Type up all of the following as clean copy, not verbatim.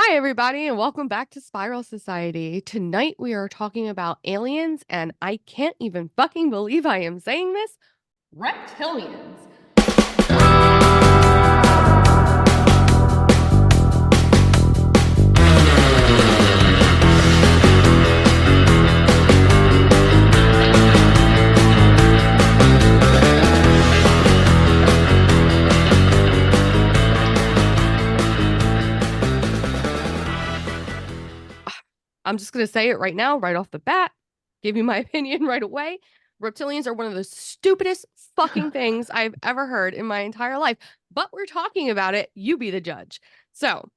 Hi, everybody, and welcome back to Spiral Society. Tonight we are talking about aliens, and I can't even fucking believe I am saying this, reptilians. I'm just going to say it right now, right off the bat, give you my opinion right away. Reptilians are one of the stupidest fucking things I've ever heard in my entire life, but we're talking about it. You be the judge. So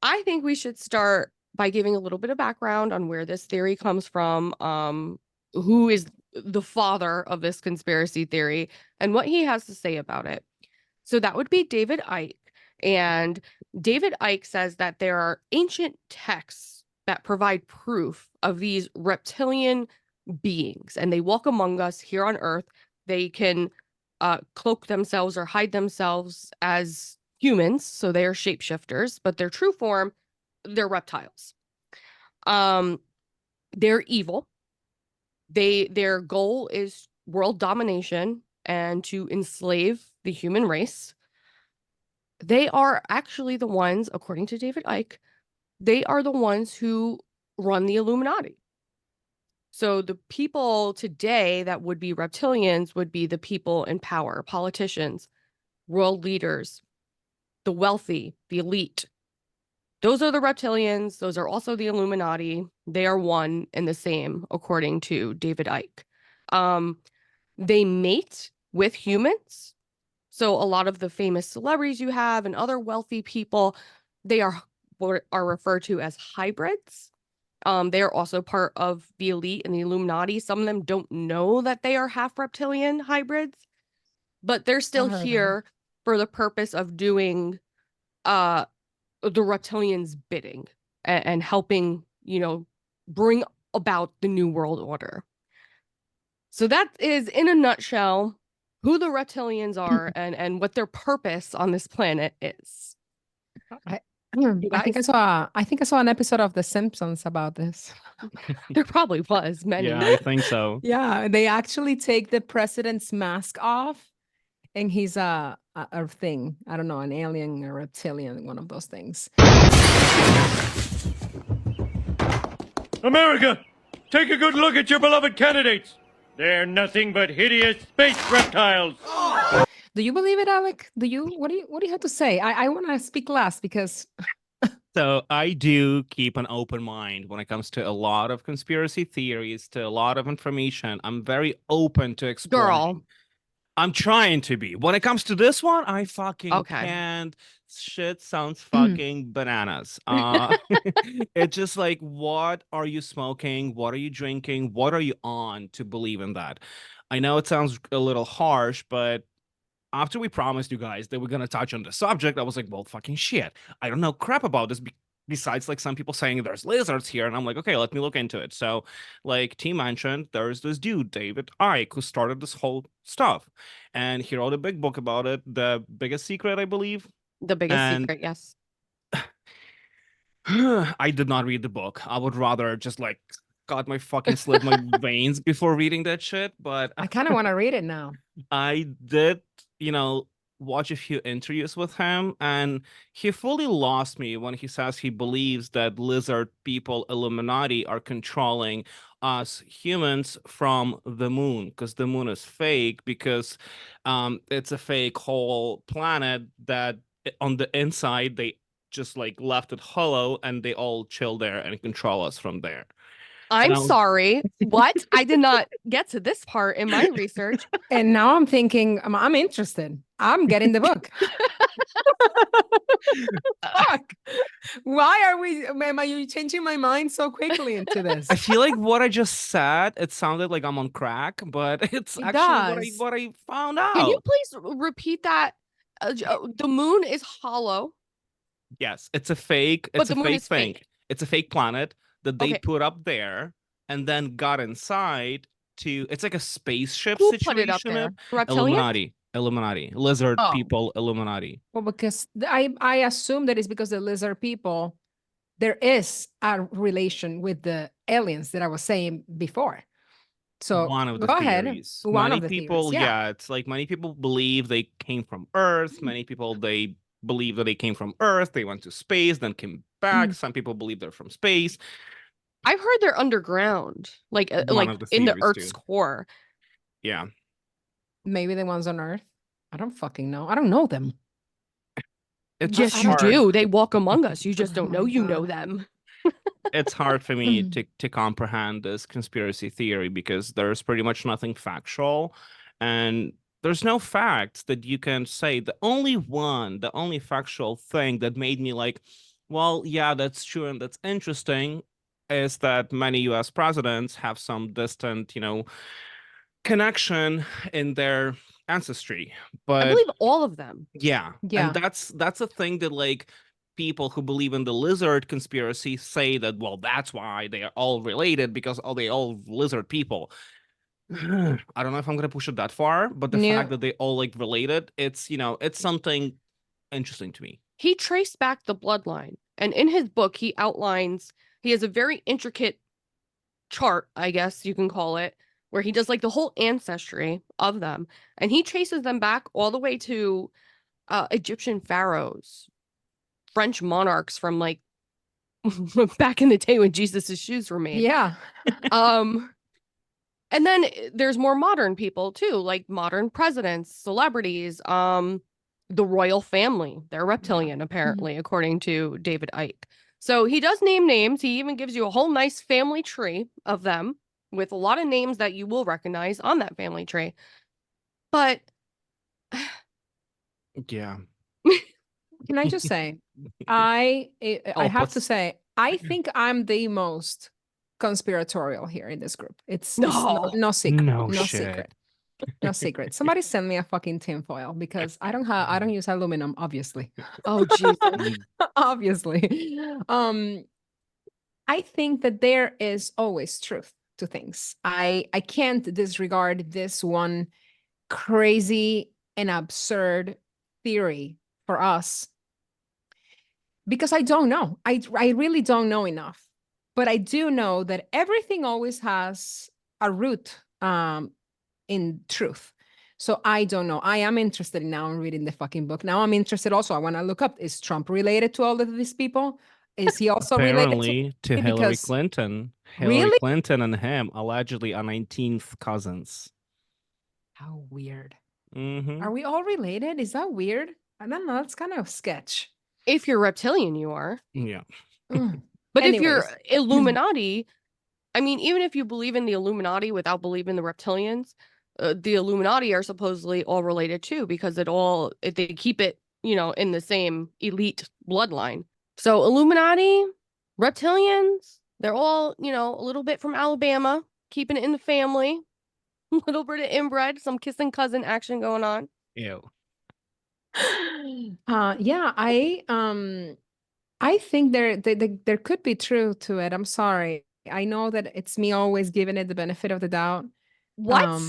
I think we should start by giving a little bit of background on where this theory comes from, who is the father of this conspiracy theory, and what he has to say about it. So that would be David Icke. And David Icke says that there are ancient texts that provide proof of these reptilian beings, and they walk among us here on Earth. They can cloak themselves or hide themselves as humans, so they are shapeshifters, but their true form, they're reptiles. They're evil. Their goal is world domination and to enslave the human race. They are actually the ones, according to David Icke, they are the ones who run the Illuminati. So the people today that would be reptilians would be the people in power, politicians, world leaders, the wealthy, the elite. Those are the reptilians. Those are also the Illuminati. They are one and the same, according to David Icke. They mate with humans. So a lot of the famous celebrities you have and other wealthy people, they are what are referred to as hybrids. They are also part of the elite and the Illuminati. Some of them don't know that they are half reptilian hybrids, but they're still here for the purpose of doing the reptilians' bidding and helping, bring about the new world order. So that is, in a nutshell, who the reptilians are and what their purpose on this planet is. I think I saw an episode of The Simpsons about this. There probably was many. Yeah, I think so. Yeah, they actually take the president's mask off, and he's a thing. I don't know, an alien, a reptilian, one of those things. America, take a good look at your beloved candidates. They're nothing but hideous space reptiles. Do you believe it, Alec? Do you? What do you have to say? I want to speak last because. So I do keep an open mind when it comes to a lot of conspiracy theories, to a lot of information. I'm very open to exploring. Girl. I'm trying to be. When it comes to this one, I fucking can't. Shit sounds fucking bananas. It's just like, what are you smoking? What are you drinking? What are you on to believe in that? I know it sounds a little harsh, but after we promised you guys that we're going to touch on the subject, I was like, well, fucking shit. I don't know crap about this besides like some people saying there's lizards here. And I'm like, okay, let me look into it. So like T mentioned, there's this dude, David Icke, who started this whole stuff. And he wrote a big book about it. The Biggest Secret, I believe. The Biggest Secret, yes. I did not read the book. I would rather just like got my fucking slit my veins before reading that shit. But I kind of want to read it now. I did, watch a few interviews with him, and he fully lost me when he says he believes that lizard people, Illuminati, are controlling us humans from the moon, because the moon is fake, because it's a fake whole planet that on the inside they just like left it hollow and they all chill there and control us from there. I'm sorry. What? I did not get to this part in my research. And now I'm thinking, I'm interested. I'm getting the book. Fuck. Why am I changing my mind so quickly into this? I feel like what I just said, it sounded like I'm on crack, but it's actually what I found out. Can you please repeat that? The moon is hollow. Yes, it's a fake. It's a fake thing. It's a fake planet that they put up there and then got inside to. It's like a spaceship situation. Put it up there? Illuminati, lizard people, Illuminati. Well, because I assume that it's because the lizard people there is a relation with the aliens that I was saying before. So one of the go ahead. theories. One Many of the people, theories. Yeah. it's like many people believe they came from Earth. Many people they believe that they came from Earth. They went to space, then came back. Some people believe they're from space. I've heard they're underground, like One of the in the theories Earth's too. core. Yeah. Maybe the ones on Earth. I don't fucking know. I don't know them. It's Yes, you hard. do. They walk among us. You just Oh don't my know you know God. them. It's hard for me to comprehend this conspiracy theory because there's pretty much nothing factual, and there's no facts that you can say. The only factual thing that made me like, well, yeah, that's true and that's interesting, is that many US presidents have some distant, connection in their ancestry. I But believe all of them. yeah, Yeah. and that's a thing that like people who believe in the lizard conspiracy say that, well, that's why they are all related because they all lizard people. I don't know if I'm gonna push it that far, but the Yeah. fact that they all like related, it's something interesting to me. He traced back the bloodline, and in his book, he has a very intricate chart, I guess you can call it, where he does like the whole ancestry of them, and he traces them back all the way to Egyptian pharaohs, French monarchs from like back in the day when Jesus's shoes were made. Yeah. And then there's more modern people too, like modern presidents, celebrities, the royal family. They're reptilian, apparently, according to David Icke. So he does name names. He even gives you a whole nice family tree of them with a lot of names that you will recognize on that family tree. But Yeah. Can I just say, I Help have to us. say, I think I'm the most conspiratorial here in this group. It's No. no secret. No No shit. secret. No secret. Somebody send me a fucking tinfoil because I don't use aluminum, obviously. Oh, Jesus. Obviously. I think that there is always truth to things. I can't disregard this one crazy and absurd theory for us because I don't know. I really don't know enough. But I do know that everything always has a root in truth. So I don't know. I am interested now in reading the fucking book. Now I'm interested also. I want to look up, is Trump related to all of these people? Is he also related To Hillary because Clinton. Hillary really? Clinton and him allegedly are 19th cousins. How weird. Mm-hmm. Are we all related? Is that weird? I don't know. It's kind of sketch. If you're reptilian, you are. Yeah. But if you're Anyways. Illuminati, I mean, even if you believe in the Illuminati without believing the reptilians, the Illuminati are supposedly all related too, because they keep it, in the same elite bloodline. So Illuminati, reptilians, they're all, a little bit from Alabama, keeping it in the family, a little bit of inbred, some kissing cousin action going on. Ew. Yeah, I think there could be truth to it. I'm sorry. I know that it's me always giving it the benefit of the doubt. What?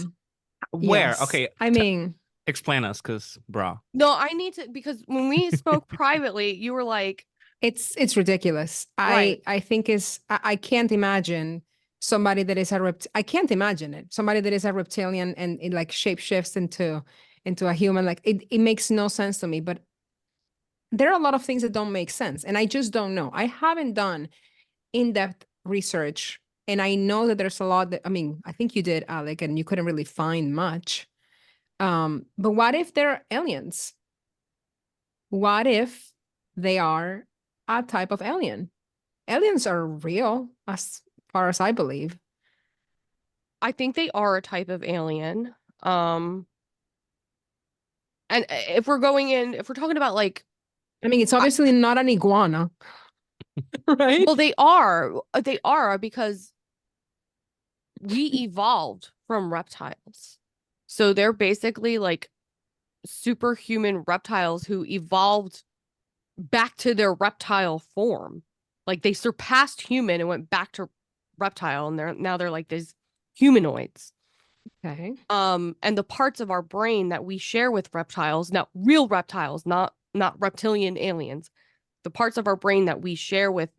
Where? Yes. Okay. I mean, Explain us, because, bro. No, I need to, because when we spoke privately, you were like, it's ridiculous. Right. I think I can't imagine somebody that is I can't imagine it. Somebody that is a reptilian and it like shapeshifts into a human. Like it makes no sense to me. But there are a lot of things that don't make sense, and I just don't know. I haven't done in-depth research, and I know that there's a lot that, I mean, I think you did, Alec, and you couldn't really find much. But what if they're aliens? What if they are a type of alien? Aliens are real, as far as I believe. I think they are a type of alien. And if we're talking about like, I mean, it's obviously not an iguana, right? well, they are because we evolved from reptiles. So they're basically like superhuman reptiles who evolved back to their reptile form. Like they surpassed human and went back to reptile, and they're like these humanoids. Okay. And the parts of our brain that we share with reptiles, now real reptiles, not reptilian aliens, the parts of our brain that we share with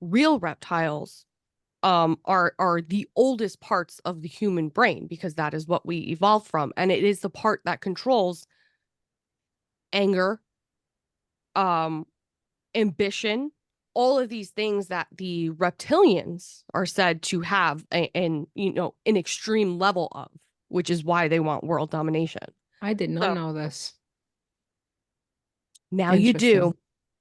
real reptiles are the oldest parts of the human brain, because that is what we evolved from, and it is the part that controls anger, ambition, all of these things that the reptilians are said to have an extreme level of, which is why they want world domination. I did not know this. Now you do.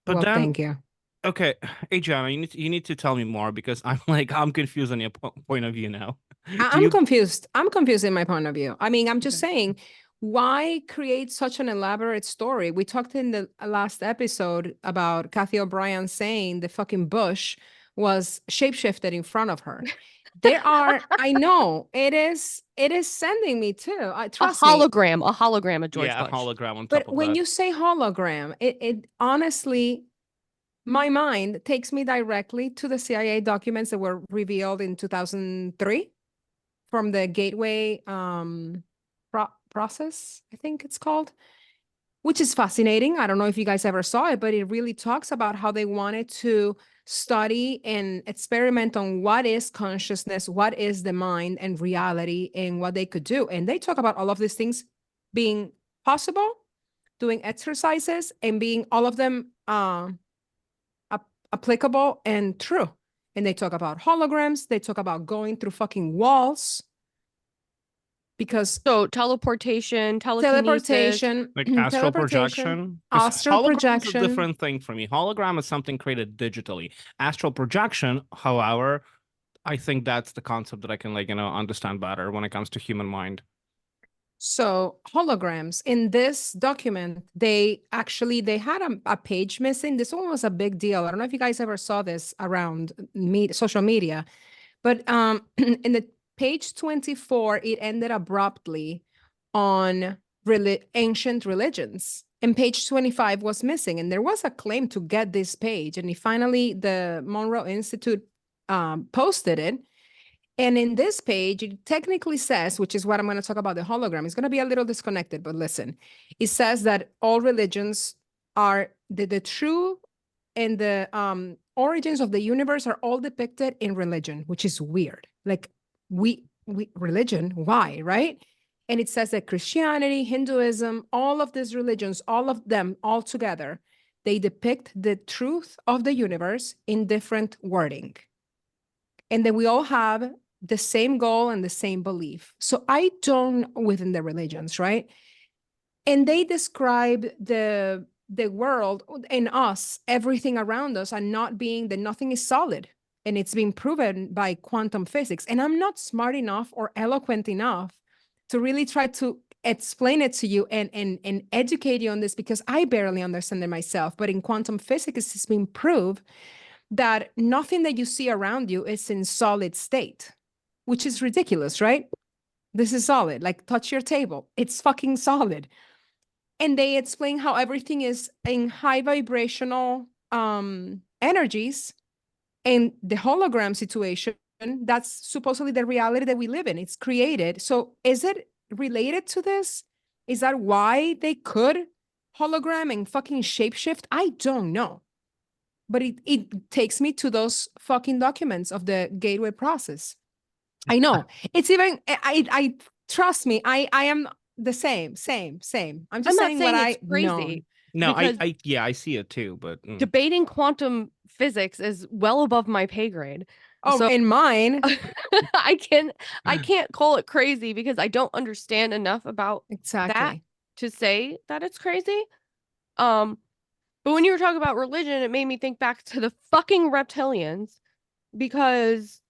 But well, then, thank you. Okay, hey Jana, you need to tell me more, because I'm confused on your point of view now. I'm confused. I'm confused in my point of view. I mean, I'm just saying, why create such an elaborate story? We talked in the last episode about Kathy O'Brien saying the fucking bush was shapeshifted in front of her. I know it is sending me too. Trust a hologram of George Bush. A hologram on top but of when that. you say hologram, it honestly, my mind takes me directly to the CIA documents that were revealed in 2003 from the Gateway process, I think it's called, which is fascinating. I don't know if you guys ever saw it, but it really talks about how they wanted to study and experiment on what is consciousness, what is the mind and reality, and what they could do. And they talk about all of these things being possible, doing exercises, and being all of them applicable and true. And they talk about holograms. They talk about going through fucking walls. Because teleportation, telekinesis, like astral projection. Hologram is a different thing for me. Hologram is something created digitally. Astral projection, however, I think that's the concept that I can understand better when it comes to human mind. So holograms in this document, they had a page missing. This one was a big deal. I don't know if you guys ever saw this around social media, but in the page 24, it ended abruptly on ancient religions, and page 25 was missing. And there was a claim to get this page, and finally the Monroe Institute posted it. And in this page, it technically says, which is what I'm going to talk about, the hologram. It's going to be a little disconnected, but listen. It says that all religions are the true and the origins of the universe are all depicted in religion, which is weird. Like we religion, why, right? And it says that Christianity, Hinduism, all of these religions, all of them all together, they depict the truth of the universe in different wording. And then we all have the same goal and the same belief. So I don't, within the religions, right? And they describe the world and us, everything around us, and not being that nothing is solid. And it's been proven by quantum physics. And I'm not smart enough or eloquent enough to really try to explain it to you and educate you on this, because I barely understand it myself. But in quantum physics, it's been proved that nothing that you see around you is in solid state, which is ridiculous, right? This is solid. Like, touch your table. It's fucking solid. And they explain how everything is in high vibrational energies, and the hologram situation, that's supposedly the reality that we live in. It's created. So is it related to this? Is that why they could hologram and fucking shapeshift? I don't know. But it takes me to those fucking documents of the Gateway process. I know. It's even, I trust me, I am the same. I'm just saying what I know. No, I see it too, but debating quantum physics is well above my pay grade. Oh, so, in mine, I can't call it crazy because I don't understand enough about that to say that it's crazy. But when you were talking about religion, it made me think back to the fucking reptilians, because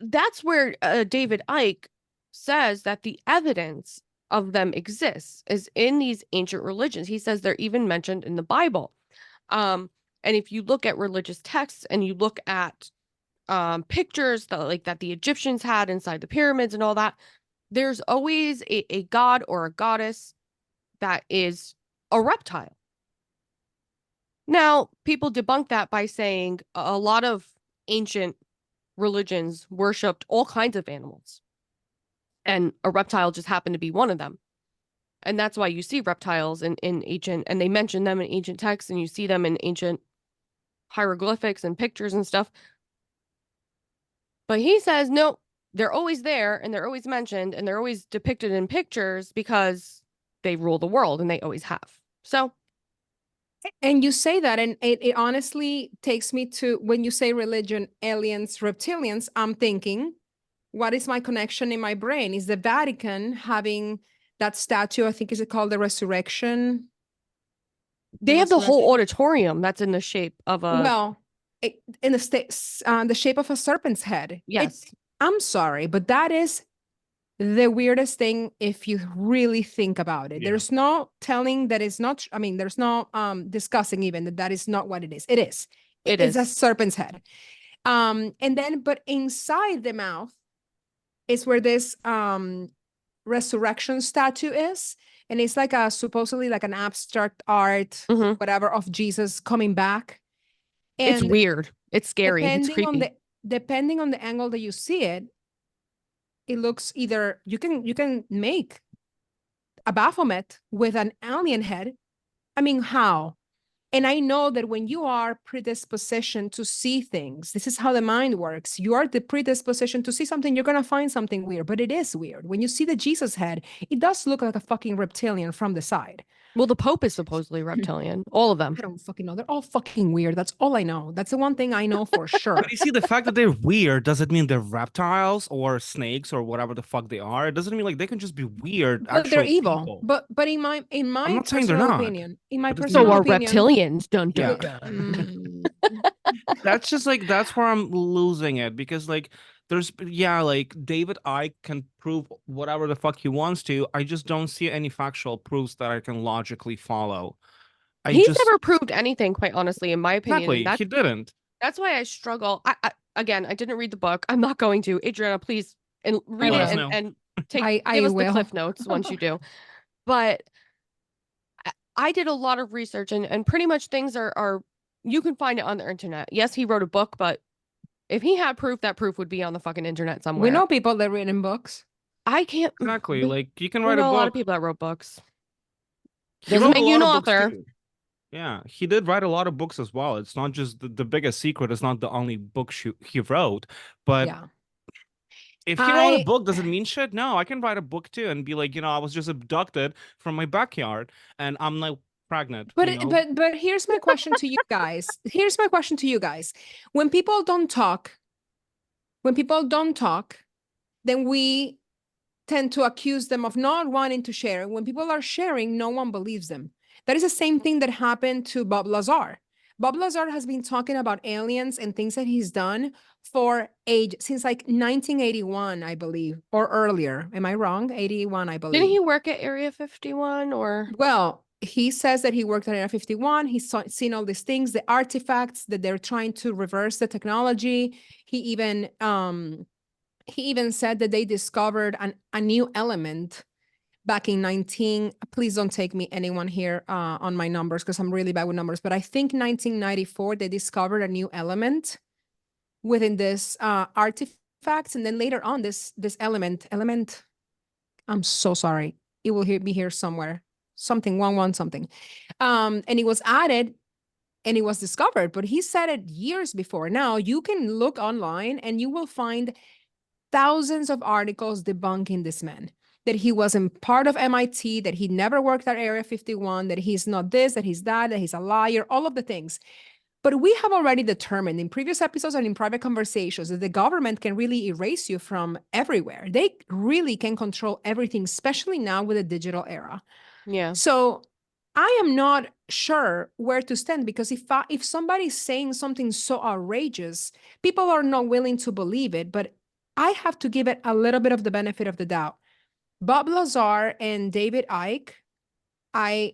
that's where David Icke says that the evidence of them exists is in these ancient religions. He says they're even mentioned in the Bible. And if you look at religious texts and you look at pictures that the Egyptians had inside the pyramids and all that, there's always a god or a goddess that is a reptile. Now, people debunk that by saying a lot of ancient religions worshipped all kinds of animals, and a reptile just happened to be one of them. And that's why you see reptiles in ancient, and they mention them in ancient texts, and you see them in ancient hieroglyphics and pictures and stuff. But he says, no, they're always there and they're always mentioned and they're always depicted in pictures because they rule the world and they always have. So. And you say that, and it honestly takes me to when you say religion, aliens, reptilians, I'm thinking, what is my connection in my brain? Is the Vatican having that statue? I think is it called the Resurrection? They have the whole auditorium that's in the shape of a. Well, in the shape of a serpent's head. Yes. I'm sorry, but that is the weirdest thing if you really think about it. Yeah. There's no telling that it's not, I mean, there's no discussing even that is not what it is. It is. It's a serpent's head. And then, but inside the mouth is where this resurrection statue is. And it's like a supposedly like an abstract art, whatever, of Jesus coming back. And it's weird. It's scary. It's creepy. Depending on the angle that you see it, it looks either you can make a Baphomet with an alien head. I mean, how? And I know that when you are predispositioned to see things, this is how the mind works. You are the predisposition to see something, you're going to find something weird, but it is weird. When you see the Jesus head, it does look like a fucking reptilian from the side. Well, the Pope is supposedly reptilian. All of them. I don't fucking know. They're all fucking weird. That's all I know. That's the one thing I know for sure. But you see, the fact that they're weird doesn't mean they're reptiles or snakes or whatever the fuck they are. It doesn't mean like they can just be weird. But they're evil. People. But in my I'm not saying they're personal not. opinion, in my But it's personal So are opinion, reptilians. Dun, dun, Yeah. dun. That's just like that's where I'm losing it because like there's like David Icke can prove whatever the fuck he wants to. I just don't see any factual proofs that I can logically follow. He's never proved anything, quite honestly, in my opinion. Exactly, he didn't. That's why I struggle. Again, I didn't read the book. I'm not going to. Adriana, please and read Let us it know. and give us the cliff notes once you do. But I did a lot of research and pretty much things are you can find it on the internet. Yes, he wrote a book, but if he had proof, that proof would be on the fucking internet somewhere. We know people that read in books. I can't Exactly. Like you can write a book. A lot of people that wrote books. Doesn't make you an author. Yeah, he did write a lot of books as well. It's not just the biggest secret. It's not the only book he wrote, but yeah. If he wrote a book, does it mean shit? No, I can write a book too and be like, I was just abducted from my backyard and I'm like pregnant. But here's my question to you guys. Here's my question to you guys. When people don't talk, then we tend to accuse them of not wanting to share. When people are sharing, no one believes them. That is the same thing that happened to Bob Lazar. Bob Lazar has been talking about aliens and things that he's done for since like 1981, I believe, or earlier. Am I wrong? 81, I believe. Didn't he work at Area 51 or? Well, he says that he worked at Area 51. He's seen all these things, the artifacts that they're trying to reverse the technology. He even said that they discovered a new element back in please don't take me anyone here on my numbers because I'm really bad with numbers, but I think 1994, they discovered a new element within this artifacts. And then later on, this element, I'm so sorry. It will be here somewhere, something, 11 something. And it was added and it was discovered, but he said it years before. Now you can look online and you will find thousands of articles debunking this man, that he wasn't part of MIT, that he never worked at Area 51, that he's not this, that he's that he's a liar, all of the things. But we have already determined in previous episodes and in private conversations that the government can really erase you from everywhere. They really can control everything, especially now with the digital era. Yeah. So I am not sure where to stand because if somebody's saying something so outrageous, people are not willing to believe it, but I have to give it a little bit of the benefit of the doubt. Bob Lazar and David Icke, I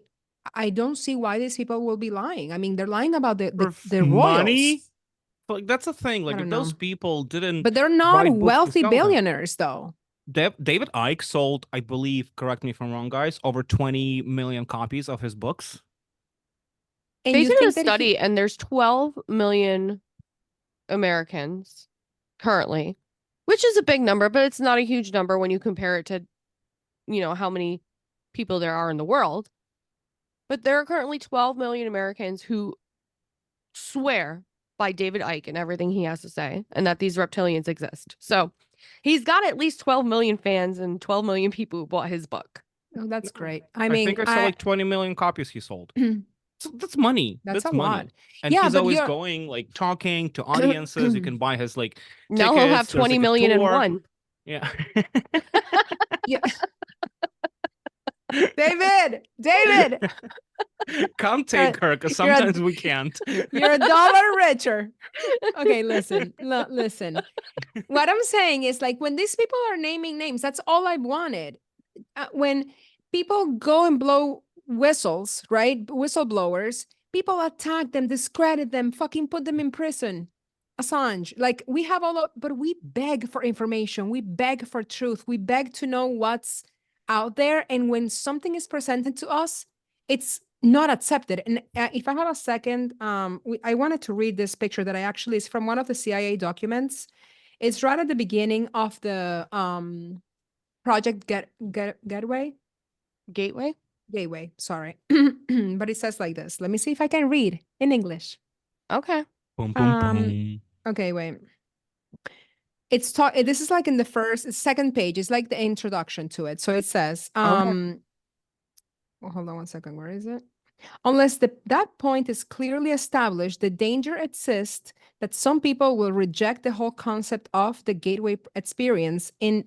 don't see why these people will be lying. I mean, they're lying about the royals. Money? Like that's the thing. Like if those people didn't, but they're not wealthy billionaires, though. David Icke sold, I believe, correct me if I'm wrong, guys, over 20 million copies of his books. And they did a study, and there's 12 million Americans currently, which is a big number, but it's not a huge number when you compare it to, how many people there are in the world. But there are currently 12 million Americans who swear by David Icke and everything he has to say, and that these reptilians exist. So he's got at least 12 million fans and 12 million people who bought his book. Oh, that's great. I I mean, think I saw like 20 million copies he sold. So that's money. That's a money. lot. And Yeah, he's but always you're- going, like, talking to audiences. You can buy his, like, Now he'll have tickets. There's, 20 like, a million and tour. one. Yeah. Yeah. David, Come take her, because you're a- sometimes we can't. you're $1 richer. Okay, listen. What I'm saying is, like, when these people are naming names, that's all I wanted. When people go and blow whistles, right? Whistleblowers, people attack them, discredit them, fucking put them in prison. Assange, like, we have but we beg for information. We beg for truth. We beg to know what's out there. And when something is presented to us, it's not accepted. And if I have a second, I wanted to read this picture that I actually is from one of the CIA documents. It's right at the beginning of the Project Gateway. Gateway, sorry. But it says like this. Let me see if I can read in English. Okay. Boom, boom, boom. Okay, wait. This is like in the second page. It's like the introduction to it. So it says, well, hold on one second. Where is it? Unless that point is clearly established, the danger exists that some people will reject the whole concept of the gateway experience in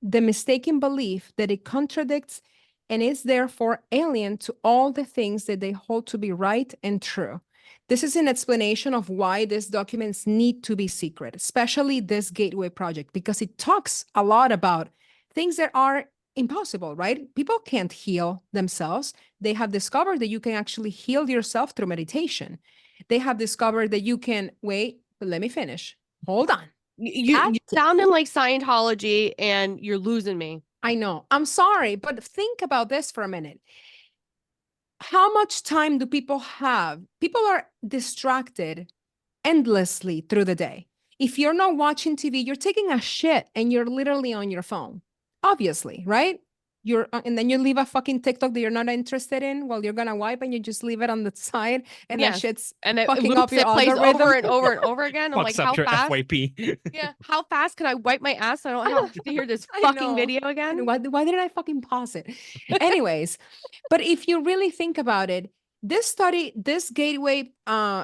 the mistaken belief that it contradicts and is therefore alien to all the things that they hold to be right and true. This is an explanation of why these documents need to be secret, especially this Gateway project, because it talks a lot about things that are impossible, right? People can't heal themselves. They have discovered that you can actually heal yourself through meditation. They have discovered that you can, wait, but let me finish. Hold on. You sounding like Scientology and you're losing me. I know. I'm sorry, but think about this for a minute. How much time do people have? People are distracted endlessly through the day. If you're not watching TV, you're taking a shit and you're literally on your phone. Obviously, right? And then you leave a fucking TikTok that you're not interested in while you're gonna wipe, and you just leave it on the side, and that shit's and it fucking loops, up your it plays algorithm. over and over and over again. I'm like, Fucks up how your fast? FYP. Yeah, how fast can I wipe my ass so I don't have to hear this fucking video again? Why didn't I fucking pause it? Anyways, but if you really think about it, this Gateway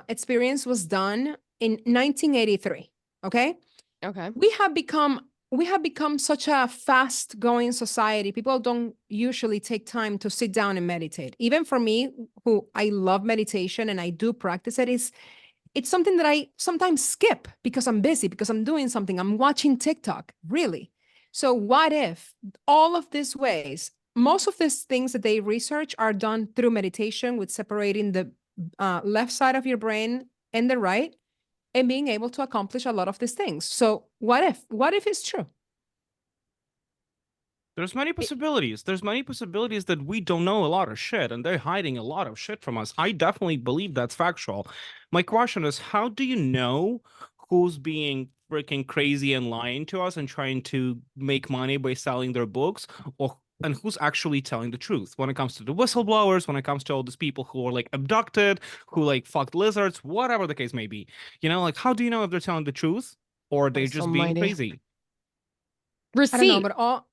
experience was done in 1983. Okay. We have become such a fast going society. People don't usually take time to sit down and meditate. Even for me, who I love meditation and I do practice it, it's something that I sometimes skip because I'm busy, because I'm doing something. I'm watching TikTok, really. So what if all of these ways, most of these things that they research are done through meditation, with separating the left side of your brain and the right, and being able to accomplish a lot of these things. So what if it's true? There's many possibilities. There's many possibilities that we don't know a lot of shit, and they're hiding a lot of shit from us. I definitely believe that's factual. My question is, how do you know who's being freaking crazy and lying to us and trying to make money by selling their books, and who's actually telling the truth when it comes to the whistleblowers, when it comes to all these people who are like abducted, who like fucked lizards, whatever the case may be? You know, like, how do you know if they're telling the truth or they're just being crazy? Receipt. I don't know, but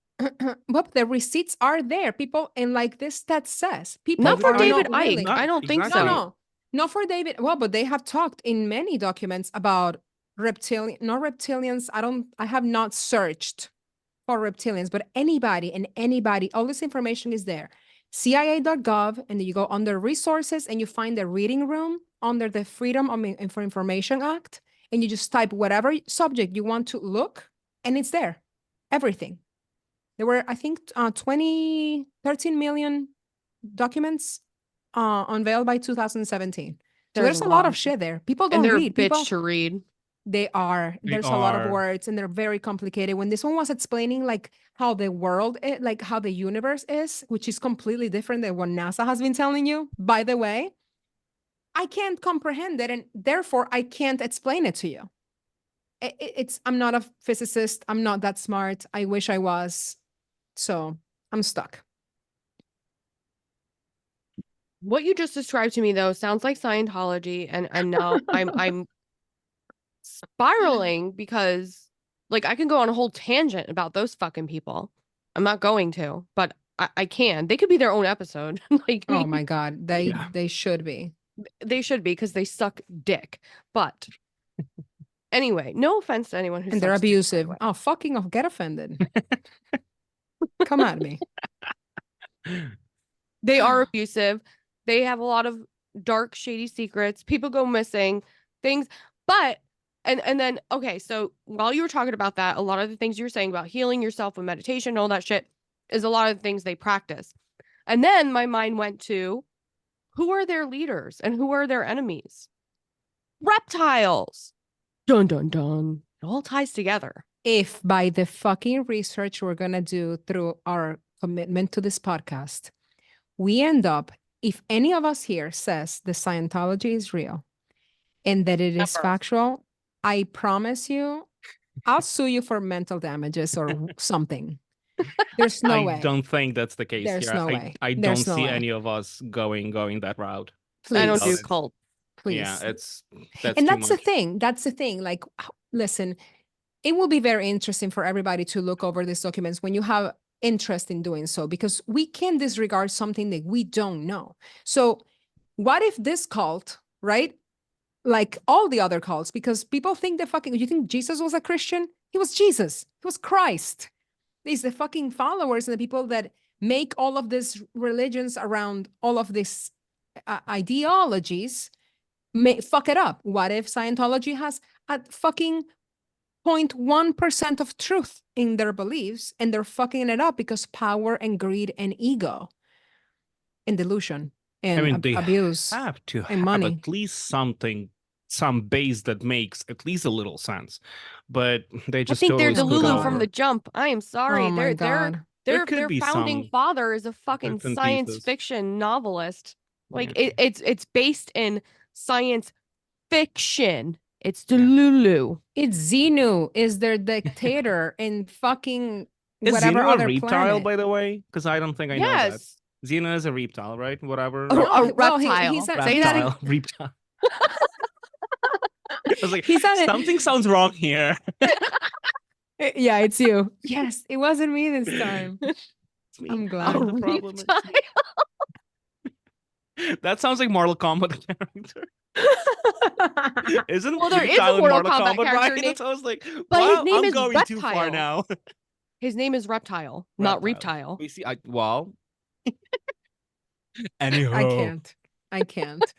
but the receipts are there. People, and like this stat says, people not for David not Icke. willing. I don't think Exactly. so. Not for David. Well, but they have talked in many documents about reptilians. I have not searched for reptilians, but anybody, all this information is there. CIA.gov, and then you go under resources and you find the reading room under the Freedom of Information Act, and you just type whatever subject you want to look, and it's there. Everything. There were, I think, 13 million documents unveiled by 2017. So there's a lot of shit there. People don't read. Bitch to read. They are. There's a lot of words, and they're very complicated. When this one was explaining like how the world is, like how the universe is, which is completely different than what NASA has been telling you, by the way, I can't comprehend it, and therefore I can't explain it to you. I'm not a physicist. I'm not that smart. I wish I was. So I'm stuck. What you just described to me though sounds like Scientology, and now I'm spiraling because like I can go on a whole tangent about those fucking people. I'm not going to, but I can. They could be their own episode. Like Oh my God. They should be. they should be because they suck dick. But anyway, no offense to anyone who And they're sucks dick, by the abusive. way. Oh, fucking off. Get offended. Come at me. They are abusive. They have a lot of dark, shady secrets. People go missing, things. But and then okay, so while you were talking about that, a lot of the things you were saying about healing yourself with meditation, all that shit, is a lot of the things they practice. And then my mind went to who are their leaders and who are their enemies? Reptiles. Dun dun dun. It all ties together. If by the fucking research we're going to do through our commitment to this podcast, we end up, if any of us here says the Scientology is real and that it is Never. factual, I promise you, I'll sue you for mental damages or something. There's no way. I don't think that's the case There's here. no way. I There's don't no see way. any of us going that route. Please. I don't do It's- cult. Please. Yeah, that's And too that's the much. thing. That's the thing. Like, listen, it will be very interesting for everybody to look over these documents when you have interest in doing so, because we can't disregard something that we don't know. So what if this cult, right? Like all the other cults, because people think you think Jesus was a Christian? He was Jesus. He was Christ. These the fucking followers and the people that make all of these religions around all of these ideologies may fuck it up. What if Scientology has a fucking 0.1% of truth in their beliefs and they're fucking it up because power and greed and ego and delusion and I mean, they abuse have to and have money. at least some base that makes at least a little sense. But they I just think they're totally screwed Delulu over. from the jump. I am sorry. Oh my God. There could Their be founding some father is a fucking bits and science pieces. fiction novelist. Like Yeah. it's based in science fiction. It's Yeah. Delulu. It's Xenu is their dictator in fucking Is whatever Xenu a other reptile, planet. by the way? Because I don't think I know that. Yes. Xenu is a reptile, right? Whatever. A, No, a well, reptile. he's a- Say that Reptile. again. Reptile. I was like, He's on it. something sounds wrong here. Yeah, it's you. Yes, it wasn't me this time. It's me. I'm glad. I'm the problem. It's reptile. me. That sounds like Mortal Kombat character. Isn't Well, there is a reptile in Mortal Mortal Kombat Kombat, character right? named- So I was like, But his wow, name I'm is going too far Reptile. now. His name is Reptile, not Reptile. We see. Well. Anyhow. I can't.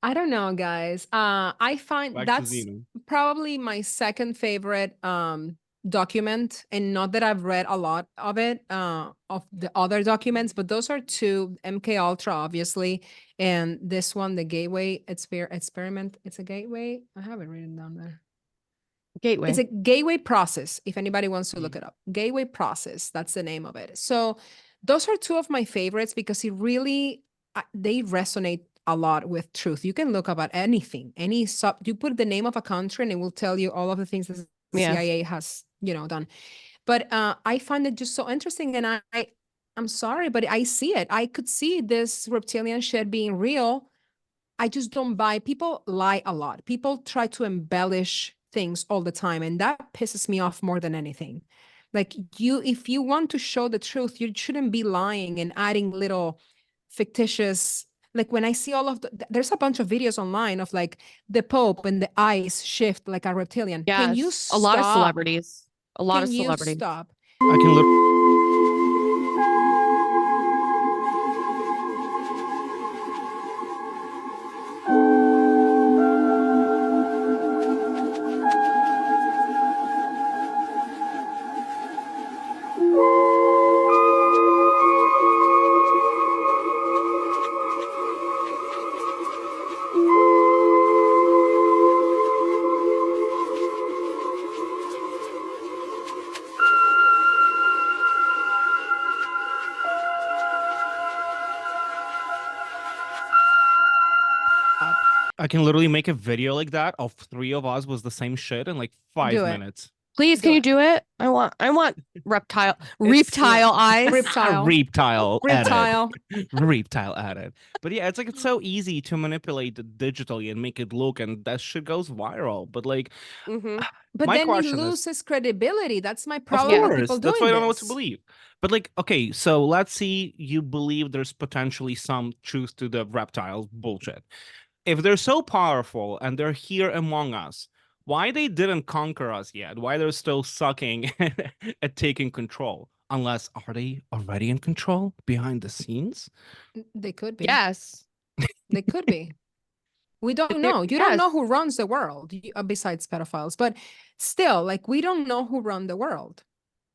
I don't know, guys. I find Back to that's Xenu. probably my second favorite document, and not that I've read a lot of it of the other documents, but those are two: MK Ultra, obviously, and this one, the Gateway Experiment. It's a gateway. I have it written down there. Gateway. It's a gateway process. If anybody wants to look it up, gateway process. That's the name of it. So those are two of my favorites because it really they resonate a lot with truth. You can look about anything, you put the name of a country and it will tell you all of the things that the Yes. CIA has, done. But I find it just so interesting, and I'm sorry, but I see it. I could see this reptilian shit being real. I just don't buy. People lie a lot. People try to embellish things all the time, and that pisses me off more than anything. Like if you want to show the truth, you shouldn't be lying and adding little fictitious. Like when I see all of there's a bunch of videos online of like the Pope and the eyes shift like a reptilian. Yes. Can you a lot of stop? celebrities. A lot of Can you celebrities. stop? I can look. I can literally make a video like that of 3 of us was the same shit in like 5 Do it. minutes. Please, can you do it? I want reptile eyes. Reptile. Reptile edit. Reptile. Reptile edit. But yeah, it's so easy to manipulate it digitally and make it look, and that shit goes viral. But like, But my then he question is, loses credibility. That's my of problem with course, people that's doing why I don't know what to this. believe. But like, okay, so let's see, you believe there's potentially some truth to the reptiles bullshit. If they're so powerful and they're here among us, why they didn't conquer us yet? Why they're still sucking at taking control? Unless, are they already in control behind the scenes? They could be. Yes. They could be. We don't know. You don't know who runs the world besides pedophiles. But still, like, we don't know who run the world.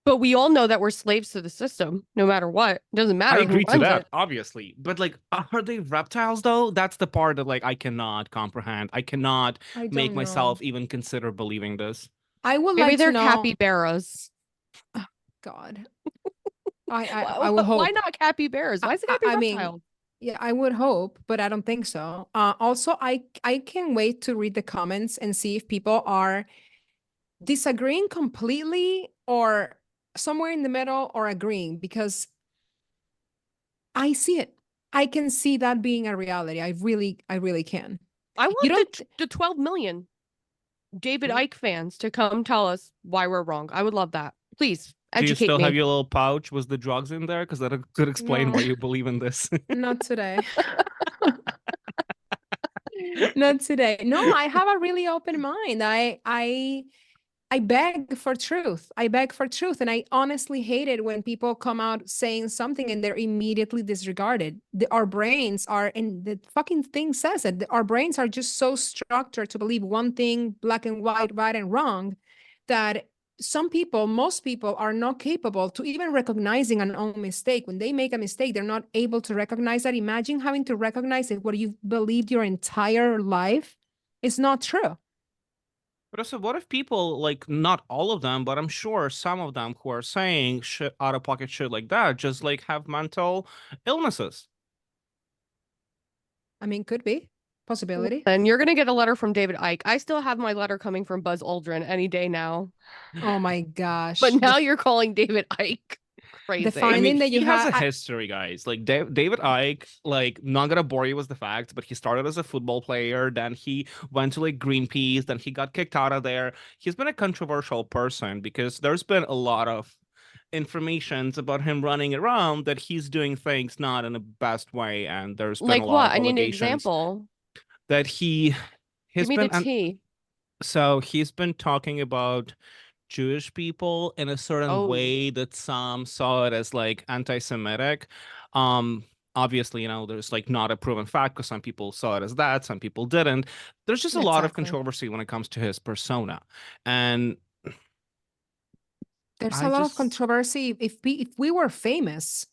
But we all know that we're slaves to the system, no matter what. It doesn't matter. I agree who to runs that, it. obviously. But like, are they reptiles though? That's the part that like I cannot comprehend. I cannot make myself even consider believing this. I would Maybe like they're to know. capybaras. Oh, God. I will hope. Why not capybaras? Why is it gotta be reptile? Yeah, I would hope, but I don't think so. Also, I can't wait to read the comments and see if people are disagreeing completely or somewhere in the middle or agreeing, because I see it. I can see that being a reality. I really can. I want the 12 million David Icke fans to come tell us why we're wrong. I would love that. Please educate me. Do you still have your little pouch? Was the drugs in there? Because that could explain why you believe in this. Not today. Not today. No, I have a really open mind. I beg for truth. I beg for truth. And I honestly hate it when people come out saying something and they're immediately disregarded. Our brains are, and the fucking thing says it, our brains are just so structured to believe one thing, black and white, right and wrong, that some people, most people, are not capable to even recognizing an own mistake. When they make a mistake, they're not able to recognize that. Imagine having to recognize that what you've believed your entire life is not true. But also, what if people, like, not all of them, but I'm sure some of them who are saying shit, out of pocket shit like that, just like have mental illnesses? I mean, could be. Possibility. And you're gonna get a letter from David Icke. I still have my letter coming from Buzz Aldrin any day now. Oh my gosh. But now you're calling David Icke crazy. The finding that you he has a history, guys. Like David Icke, like, not gonna bore you with the facts, but he started as a football player, then he went to like Greenpeace, then he got kicked out of there. He's been a controversial person because there's been a lot of informations about him running around that he's doing things not in the best way, and there's been like a lot what? of I need an allegations example. that he has Give me been the tea. so he's been talking about Jewish people in a certain way that some saw it as like anti-Semitic. Obviously, there's like not a proven fact because some people saw it as that, some people didn't. There's just a lot of controversy when it comes to his persona. And there's a lot of controversy. If we were famous,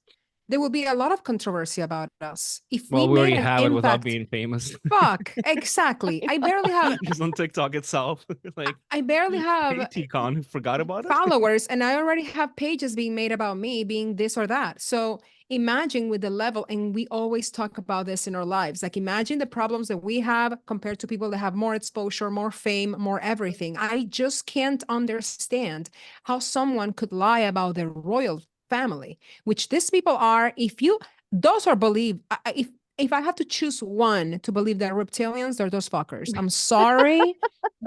there would be a lot of controversy about us. If we already have it without being famous. Fuck, exactly. I barely have just on TikTok itself. Like, I barely have T-Con forgot about followers, and I already have pages being made about me being this or that. So imagine with the level, and we always talk about this in our lives. Like, imagine the problems that we have compared to people that have more exposure, more fame, more everything. I just can't understand how someone could lie about their royal family, which these people are. Those are believed. If I have to choose one to believe that reptilians, they're those fuckers. I'm sorry,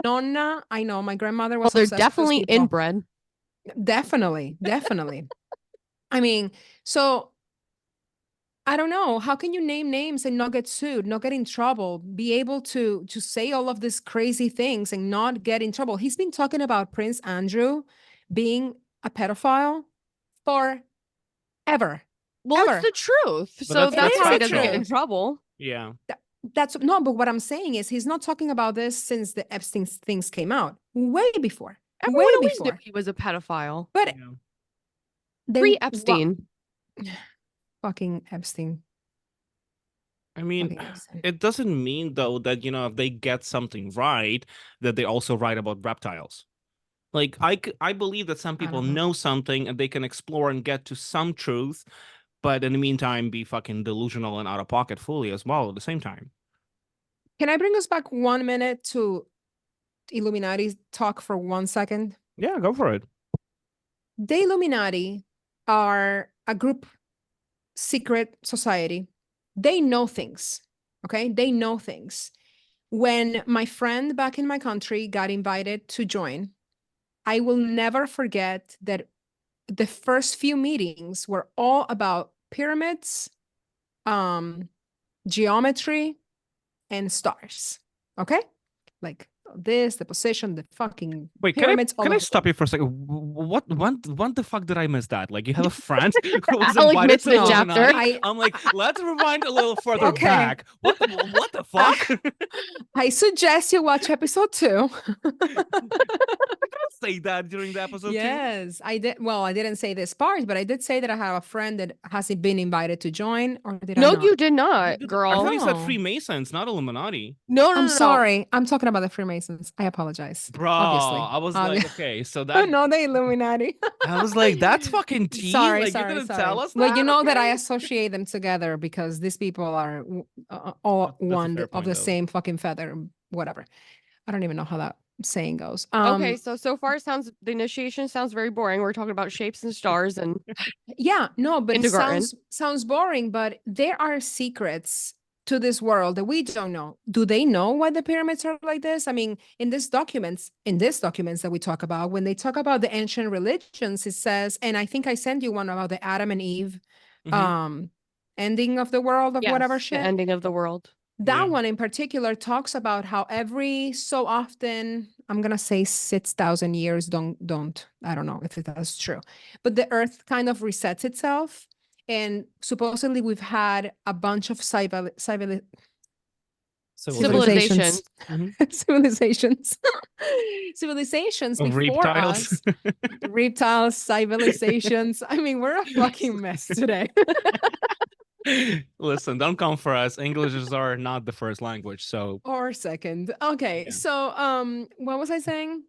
Nonna. I know my grandmother was. Well, they're definitely inbred. Definitely. I mean, so I don't know. How can you name names and not get sued, not get in trouble, be able to say all of these crazy things and not get in trouble? He's been talking about Prince Andrew being a pedophile forever. Well, it's the truth. So that's why he doesn't get in trouble. Yeah. That's no, but what I'm saying is he's not talking about this since the Epstein things came out. Way before. Everyone always knew he was a pedophile. But pre-Epstein. Fucking Epstein. I mean, it doesn't mean though that, if they get something right, that they also write about reptiles. Like, I believe that some people know something and they can explore and get to some truth, but in the meantime be fucking delusional and out of pocket fully as well at the same time. Can I bring us back 1 minute to Illuminati talk for 1 second? Yeah, go for it. The Illuminati are a group secret society. They know things. Okay. They know things. When my friend back in my country got invited to join, I will never forget that the first few meetings were all about pyramids, geometry, and stars. Okay? Like this, the position, the fucking Wait, pyramids. can I stop you for a second? What the fuck did I miss that? Like, you have a friend who was Alec invited missed to the the chapter. Illuminati? I'm like, let's rewind a little further Okay. back. What the fuck? I suggest you watch episode 2. Say that during the episode too. Yes, I did. Well, I didn't say this part, but I did say that I have a friend that hasn't been invited to join, or did I No, not? you did not, I girl. thought you said No. Freemasons, not Illuminati. No, I'm sorry. I'm talking about the Freemasons. I apologize. Bro, Obviously. I was like, okay, so Oh, that no, the Illuminati. I was like, that's fucking tea. Sorry, Like, sorry, you didn't sorry. tell us Well, that? you know that I Okay. associate them together because these people are all That's a one fair of point, the though. same fucking feather, whatever. I don't even know how that saying goes. Okay, so far the initiation sounds very boring. We're talking about shapes and stars and Yeah, no, but it kindergarten. sounds boring, but there are secrets to this world that we don't know. Do they know why the pyramids are like this? I mean, in these documents that we talk about, when they talk about the ancient religions, it says, and I think I sent you one about the Adam and Eve ending of the world of whatever Yes, the shit. ending of the world. That Yeah. one in particular talks about how every so often, I'm gonna say 6,000 years, don't, I don't know if that's true, but the earth kind of resets itself. And supposedly we've had a bunch of Civilization. civilizations Mhm. civilizations civilizations Of before reptiles. us. Reptiles, civilizations. I mean, we're a fucking mess today. Listen, don't come for us. Englishes are not the first language, so Or second. Okay. Yeah. So what was I saying?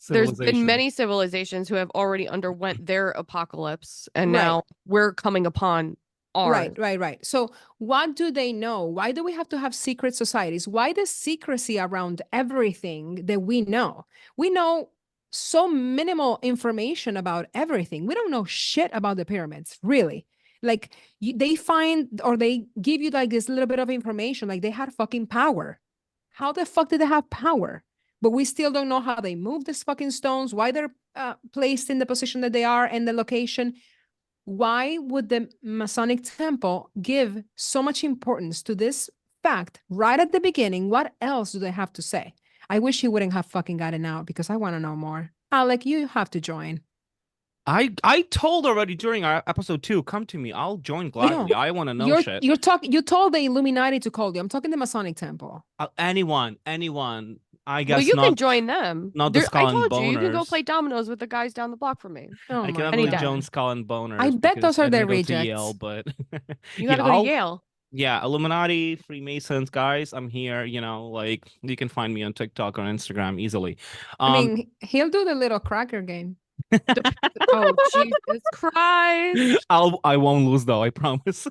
There's been civilization. many civilizations who have already underwent their apocalypse, and Right. now we're coming upon ours. Right. So what do they know? Why do we have to have secret societies? Why the secrecy around everything that we know? We know so minimal information about everything. We don't know shit about the pyramids, really. Like they find or they give you like this little bit of information, like they had fucking power. How the fuck did they have power? But we still don't know how they move these fucking stones, why they're placed in the position that they are and the location. Why would the Masonic Temple give so much importance to this fact right at the beginning? What else do they have to say? I wish he wouldn't have fucking gotten out because I want to know more. Alec, you have to join. I told already during our episode 2, come to me. I'll join gladly. I want to know shit. You told the Illuminati to call you. I'm talking the Masonic Temple. Anyone. I guess Well, you not. can join them. Not the I skull and told you can go boners. play dominoes with the guys down the block from me. Oh I my cannot Any really day. join skull and boners. I bet because those are I the didn't go to rejects. Yale, but You gotta go to Yale. Yeah, Illuminati, Freemasons, guys. I'm here. Like you can find me on TikTok or Instagram easily. I mean, he'll do the little cracker game. Oh, Jesus Christ. I won't lose though. I promise.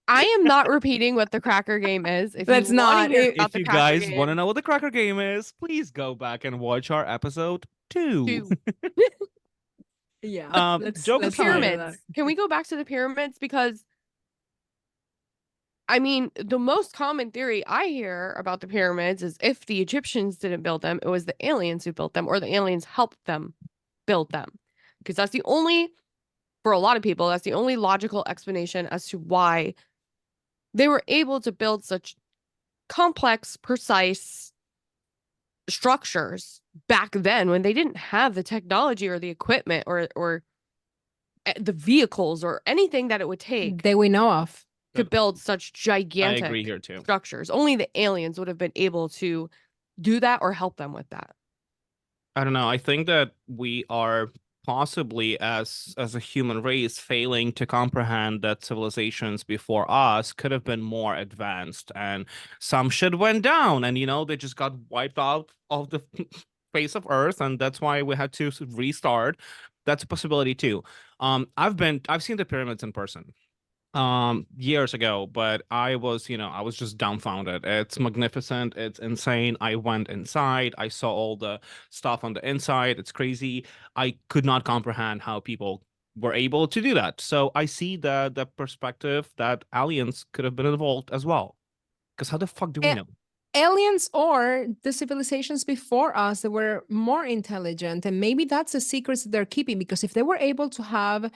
I am not repeating what the cracker game is. If Let's you want not. to hear about If the you cracker guys game, want to know what the cracker game is, please go back and watch our episode 2. Yeah. Joke the aside. pyramids. Can we go back to the pyramids? Because I mean, the most common theory I hear about the pyramids is if the Egyptians didn't build them, it was the aliens who built them, or the aliens helped them build them. Because that's the only, for a lot of people, that's the only logical explanation as to why they were able to build such complex, precise structures back then when they didn't have the technology or the equipment or the vehicles or anything that it would take That we know of. to build such I gigantic agree here too. structures. Only the aliens would have been able to do that or help them with that. I don't know. I think that we are possibly as a human race failing to comprehend that civilizations before us could have been more advanced, and some shit went down, and they just got wiped out of the face of Earth, and that's why we had to restart. That's a possibility too. I've seen the pyramids in person. years ago, but I was, I was just dumbfounded. It's magnificent, it's insane. I went inside, I saw all the stuff on the inside. It's crazy. I could not comprehend how people were able to do that. So I see the perspective that aliens could have been involved as well. Because how the fuck do we know? Aliens or the civilizations before us that were more intelligent, and maybe that's the secrets that they're keeping, because if they were able to have,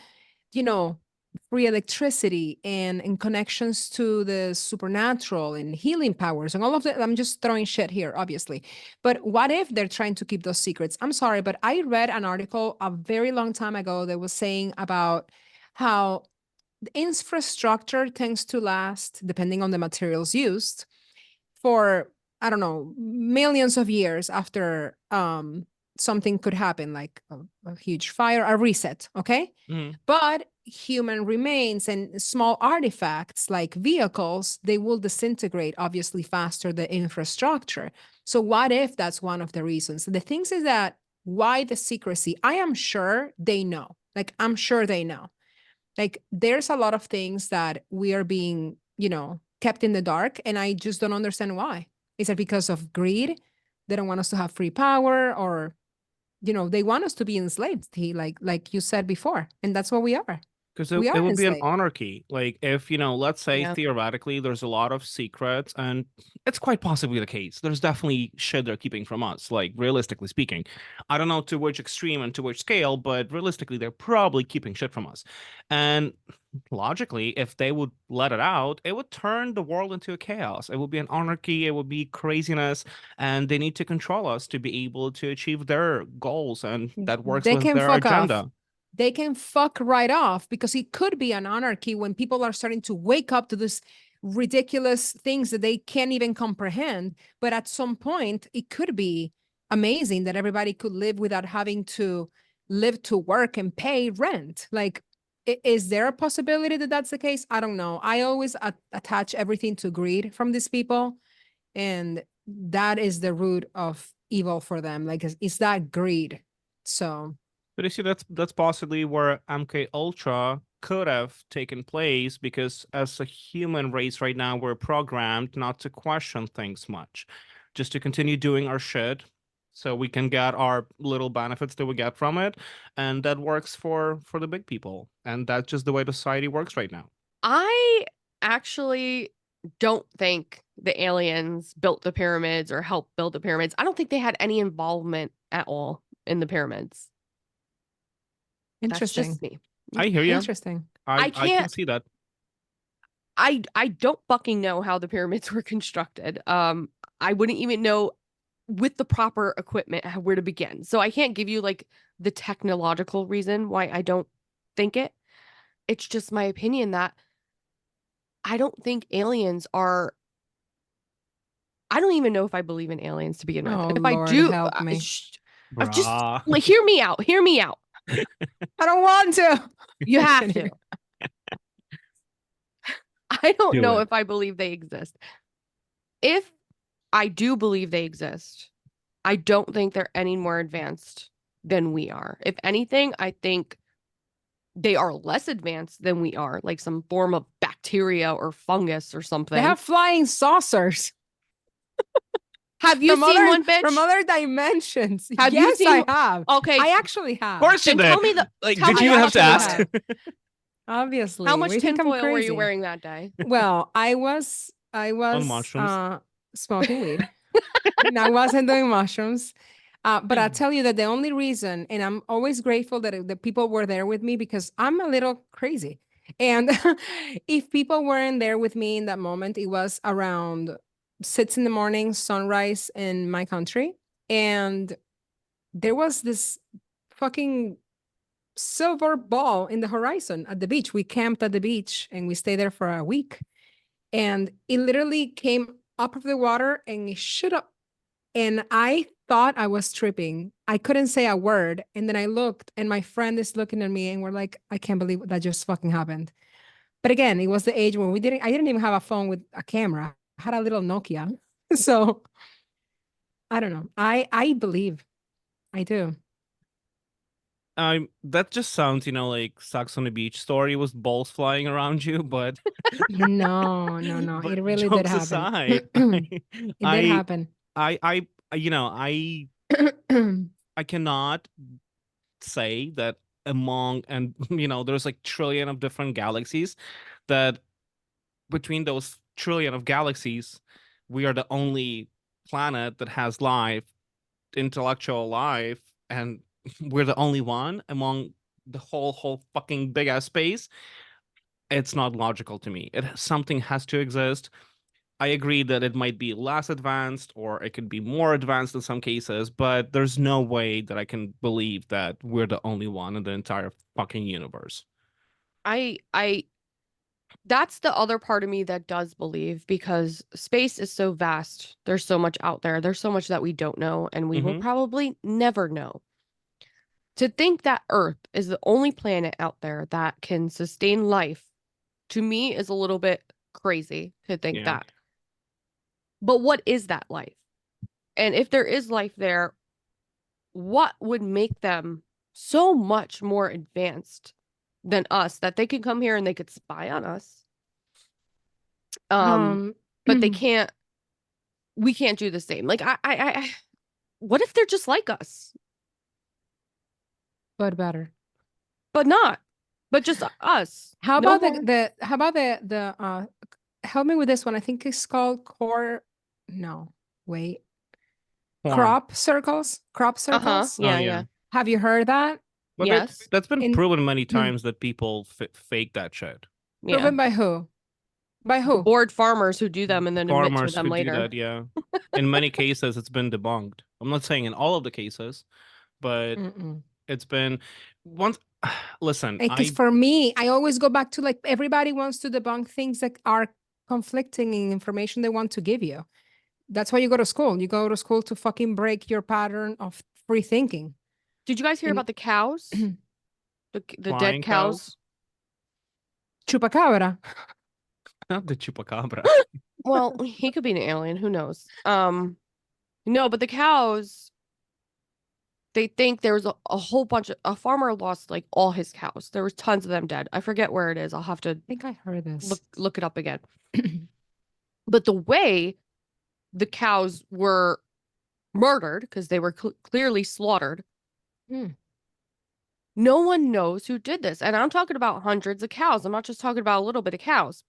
free electricity and connections to the supernatural and healing powers and all of that, I'm just throwing shit here, obviously, but what if they're trying to keep those secrets? I'm sorry, but I read an article a very long time ago that was saying about how the infrastructure tends to last, depending on the materials used, for, I don't know, millions of years after something could happen, like a huge fire, a reset, okay? Mhm. But human remains and small artifacts like vehicles, they will disintegrate obviously faster the infrastructure. So what if that's one of the reasons? The things is that why the secrecy? I am sure they know. Like, I'm sure they know. Like, there's a lot of things that we are being, kept in the dark, and I just don't understand why. Is it because of greed? They don't want us to have free power, or they want us to be enslaved, like you said before, and that's what we are. Because We it are would be an enslaved. anarchy. Like if, let's say Yeah. theoretically there's a lot of secrets, and it's quite possibly the case. There's definitely shit they're keeping from us, like realistically speaking. I don't know to which extreme and to which scale, but realistically they're probably keeping shit from us. And logically, if they would let it out, it would turn the world into a chaos. It would be an anarchy, it would be craziness, and they need to control us to be able to achieve their goals, and that works They with can their fuck off. agenda. They can fuck right off, because it could be an anarchy when people are starting to wake up to this ridiculous things that they can't even comprehend. But at some point, it could be amazing that everybody could live without having to live to work and pay rent. Like, is there a possibility that that's the case? I don't know. I always attach everything to greed from these people, and that is the root of evil for them. Like, it's that greed. So But you see, that's possibly where MK Ultra could have taken place, because as a human race right now, we're programmed not to question things much, just to continue doing our shit, so we can get our little benefits that we get from it, and that works for the big people, and that's just the way the society works right now. I actually don't think the aliens built the pyramids or helped build the pyramids. I don't think they had any involvement at all in the pyramids. That's interesting. just me. I hear you. Interesting. I can can't- see that. I don't fucking know how the pyramids were constructed. I wouldn't even know with the proper equipment where to begin. So I can't give you like the technological reason why I don't think it. It's just my opinion that I don't think aliens are. I don't even know if I believe in aliens to begin with. Oh, If I Lord, do, help me. I've just Bruh. like hear me out. Hear me out. I don't want to. You have to. I don't Do know it. if I believe they exist. If I do believe they exist, I don't think they're any more advanced than we are. If anything, I think they are less advanced than we are, like some form of bacteria or fungus or something. They have flying saucers Have you from seen one, bitch? from other dimensions. Have you Yes, seen I one- have. Okay. I actually have. Of course you Then did. tell me the- Like, tell did me you how have to much ask? you Obviously. How What much do you think I'm tinfoil were you crazy? wearing that day? Well, I was mushrooms? smoking weed. And I wasn't doing mushrooms. But I'll tell you that the only reason, and I'm always grateful that the people were there with me, because I'm a little crazy. And if people weren't there with me in that moment, it was around 6 in the morning, sunrise in my country. And there was this fucking silver ball in the horizon at the beach. We camped at the beach and we stayed there for a week. And it literally came up of the water and it shot up. And I thought I was tripping. I couldn't say a word. And then I looked, and my friend is looking at me, and we're like, I can't believe that just fucking happened. But again, it was the age when I didn't even have a phone with a camera. I had a little Nokia. So I don't know. I believe. I do. That just sounds, like Sex on the Beach story with balls flying around you, but No, but it really did jokes happen. aside, It did I happen. I cannot say that among and there's like trillion of different galaxies that between those trillion of galaxies we are the only planet that has life, intellectual life, and we're the only one among the whole fucking big ass space. It's not logical to me. Something has to exist. I agree that it might be less advanced or it could be more advanced in some cases, but there's no way that I can believe that we're the only one in the entire fucking universe. I that's the other part of me that does believe, because space is so vast. There's so much out there. There's so much that we don't know, and we will probably never know. To think that Earth is the only planet out there that can sustain life, to me, is a little bit crazy to think Yeah. that. But what is that life? And if there is life there, what would make them so much more advanced than us that they could come here and they could spy on us? But they can't. We can't do the same. Like what if they're just like us, but better. but not, but just us? How No about more? how about the help me with this one. I think it's called core. No, wait. Porn. Crop circles. Crop circles. Yeah, Oh, yeah. Have you heard that? But Yes. that's been In- proven many times that people fake that shit. Yeah. Proven by who? By who? Bored farmers who do them and then admit to Farmers them who later. do that, yeah. In many cases, it's been debunked. I'm not saying in all of the cases, but it's been once. Listen, Because for me, I always go back to like everybody wants to debunk things that are conflicting in information they want to give you. That's why you go to school. You go to school to fucking break your pattern of free thinking. Did you guys hear about the cows? the Flying dead cows? Chupacabra. not the chupacabra. Well, he could be an alien. Who knows? No, but the cows, they think there was a whole bunch of, a farmer lost like all his cows. There was tons of them dead. I forget where it is. I'll have to I think I heard this. look it up again. But the way the cows were murdered, because they were clearly slaughtered, no one knows who did this. And I'm talking about hundreds of cows. I'm not just talking about a little bit of cows.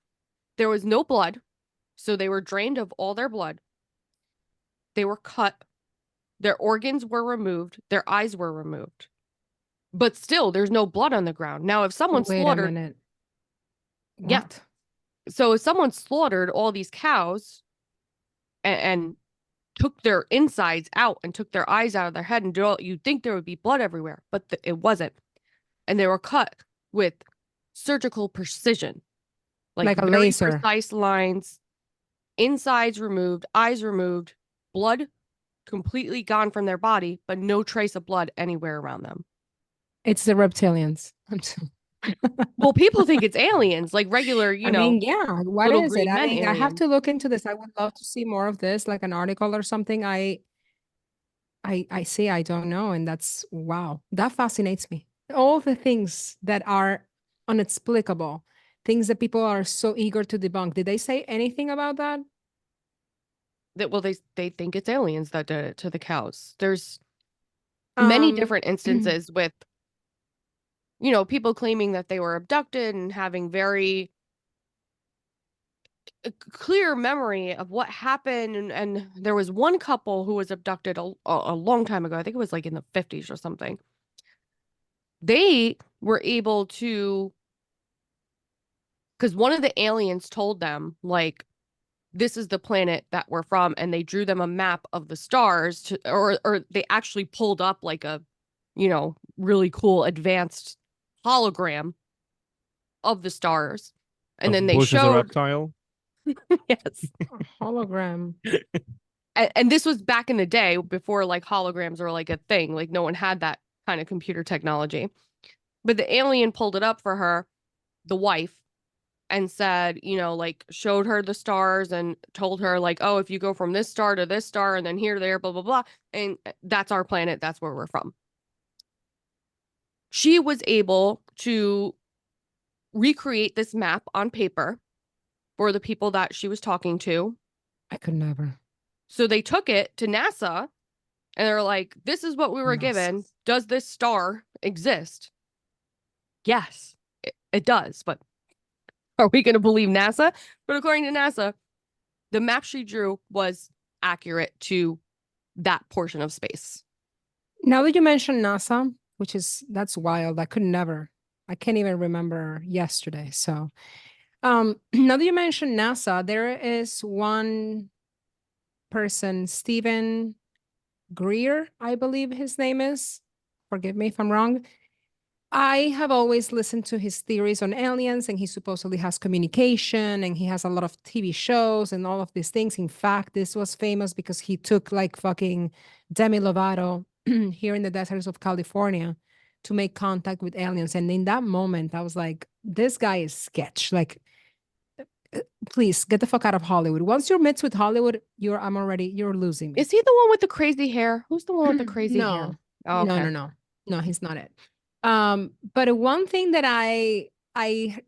There was no blood, so they were drained of all their blood. They were cut. Their organs were removed. Their eyes were removed. But still, there's no blood on the ground. Now, if someone slaughtered... a minute. What? Yeah. So if someone slaughtered all these cows and took their insides out and took their eyes out of their head and did all, you'd think there would be blood everywhere, but it wasn't. And they were cut with surgical precision. Like a very laser. Precise lines, insides removed, eyes removed, blood completely gone from their body, but no trace of blood anywhere around them. It's the reptilians. Well, people think it's aliens, like regular, I mean, yeah. What little is it? green I men mean, I have aliens. to look into this. I would love to see more of this, like an article or something. I see, I don't know. And that's wow. That fascinates me. All the things that are inexplicable, things that people are so eager to debunk. Did they say anything about that? Well, they think it's aliens that did it to the cows. There's many different instances with, people claiming that they were abducted and having very clear memory of what happened. And there was one couple who was abducted a long time ago. I think it was like in the 50s or something. They were able to, because one of the aliens told them, like, this is the planet that we're from, and they drew them a map of the stars or they actually pulled up like a, really cool advanced hologram of the stars. And then they Bush is a showed reptile. yes. Hologram. And this was back in the day before like holograms were like a thing. Like no one had that kind of computer technology. But the alien pulled it up for her, the wife, and said, like showed her the stars and told her like, oh, if you go from this star to this star and then here to there, blah, blah, blah. And that's our planet. That's where we're from. She was able to recreate this map on paper for the people that she was talking to. I could never. So they took it to NASA and they're like, this is what we were given. Does this star exist? Yes, it does. But are we going to believe NASA? But according to NASA, the map she drew was accurate to that portion of space. Now that you mentioned NASA, that's wild. I can't even remember yesterday. So now that you mentioned NASA, there is one person, Stephen Greer, I believe his name is. Forgive me if I'm wrong. I have always listened to his theories on aliens, and he supposedly has communication, and he has a lot of TV shows and all of these things. In fact, this was famous because he took like fucking Demi Lovato here in the deserts of California to make contact with aliens. And in that moment, I was like, this guy is sketch. Like, please get the fuck out of Hollywood. Once you're mixed with Hollywood, you're losing me. Is he the one with the crazy hair? Who's the one with the crazy hair? Oh, okay. No, he's not it. But one thing that I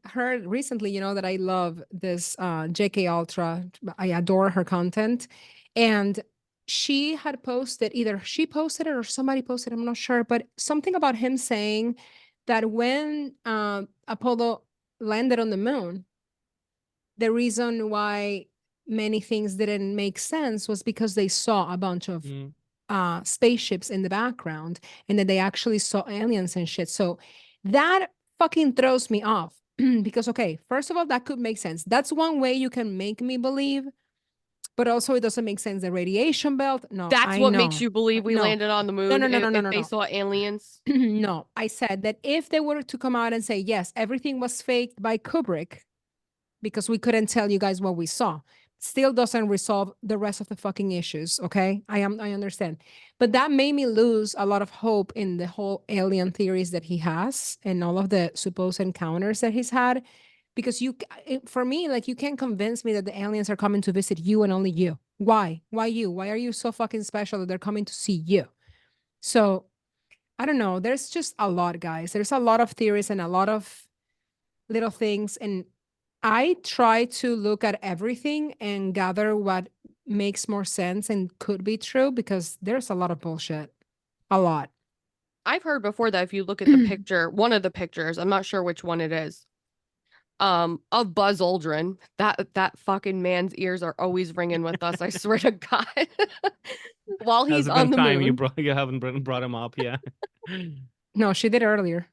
heard recently, that I love this JK Ultra. I adore her content. And she had posted, either she posted it or somebody posted, I'm not sure, but something about him saying that when Apollo landed on the moon, the reason why many things didn't make sense was because they saw a bunch of spaceships in the background, and that they actually saw aliens and shit. So that fucking throws me off because, okay, first of all, that could make sense. That's one way you can make me believe, but also it doesn't make sense. The radiation belt. No, that's what makes you believe we landed on the moon. No. They saw aliens. No, I said that if they were to come out and say, yes, everything was faked by Kubrick, because we couldn't tell you guys what we saw, still doesn't resolve the rest of the fucking issues. Okay, I understand, but that made me lose a lot of hope in the whole alien theories that he has and all of the supposed encounters that he's had, because for me, like, you can't convince me that the aliens are coming to visit you and only you. Why you? Why are you so fucking special that they're coming to see you? So I don't know, there's just a lot, guys. There's a lot of theories and a lot of little things, and I try to look at everything and gather what makes more sense and could be true, because there's a lot of bullshit. A lot. I've heard before that if you look at the picture, one of the pictures, I'm not sure which one it is, of Buzz Aldrin, that fucking man's ears are always ringing with us. I swear to God. While he's on the moon. You haven't brought him up, yeah. No, she did earlier.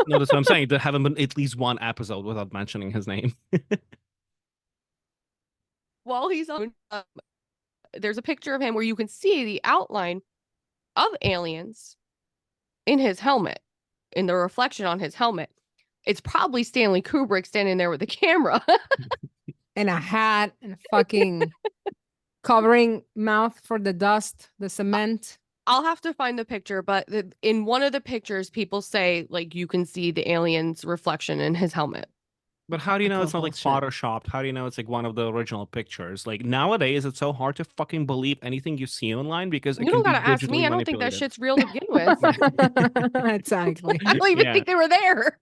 No, that's what I'm saying. There haven't been at least one episode without mentioning his name. While he's on, there's a picture of him where you can see the outline of aliens in his helmet, in the reflection on his helmet. It's probably Stanley Kubrick standing there with the camera. And a hat and a fucking covering mouth for the dust, the cement. I'll have to find the picture, but in one of the pictures, people say, like, you can see the alien's reflection in his helmet. But how do you know it's not like photoshopped? How do you know it's like one of the original pictures? Like, nowadays, it's so hard to fucking believe anything you see online because you don't gotta ask me. I don't think that shit's real to begin with. Exactly. I don't even think they were there.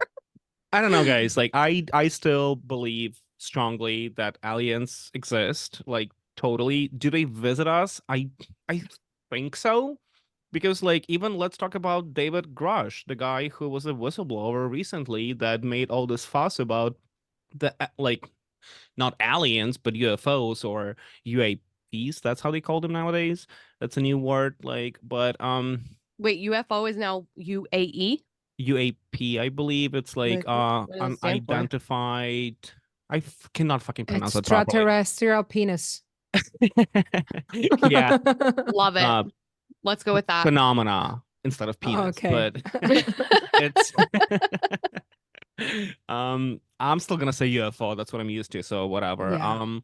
I don't know, guys. Like, I still believe strongly that aliens exist. Like, totally. Do they visit us? I think so. Because, like, even let's talk about David Grush, the guy who was a whistleblower recently that made all this fuss about the, like, not aliens, but UFOs or UAPs. That's how they call them nowadays. That's a new word. Like, but wait, UFO is now UAE? UAP, I believe. It's like unidentified. Cannot fucking pronounce it properly. Extraterrestrial penis. Yeah. Love it. Let's go with that. Phenomena instead of penis. Okay. But it's I'm still gonna say UFO. That's what I'm used to. So whatever. Yeah.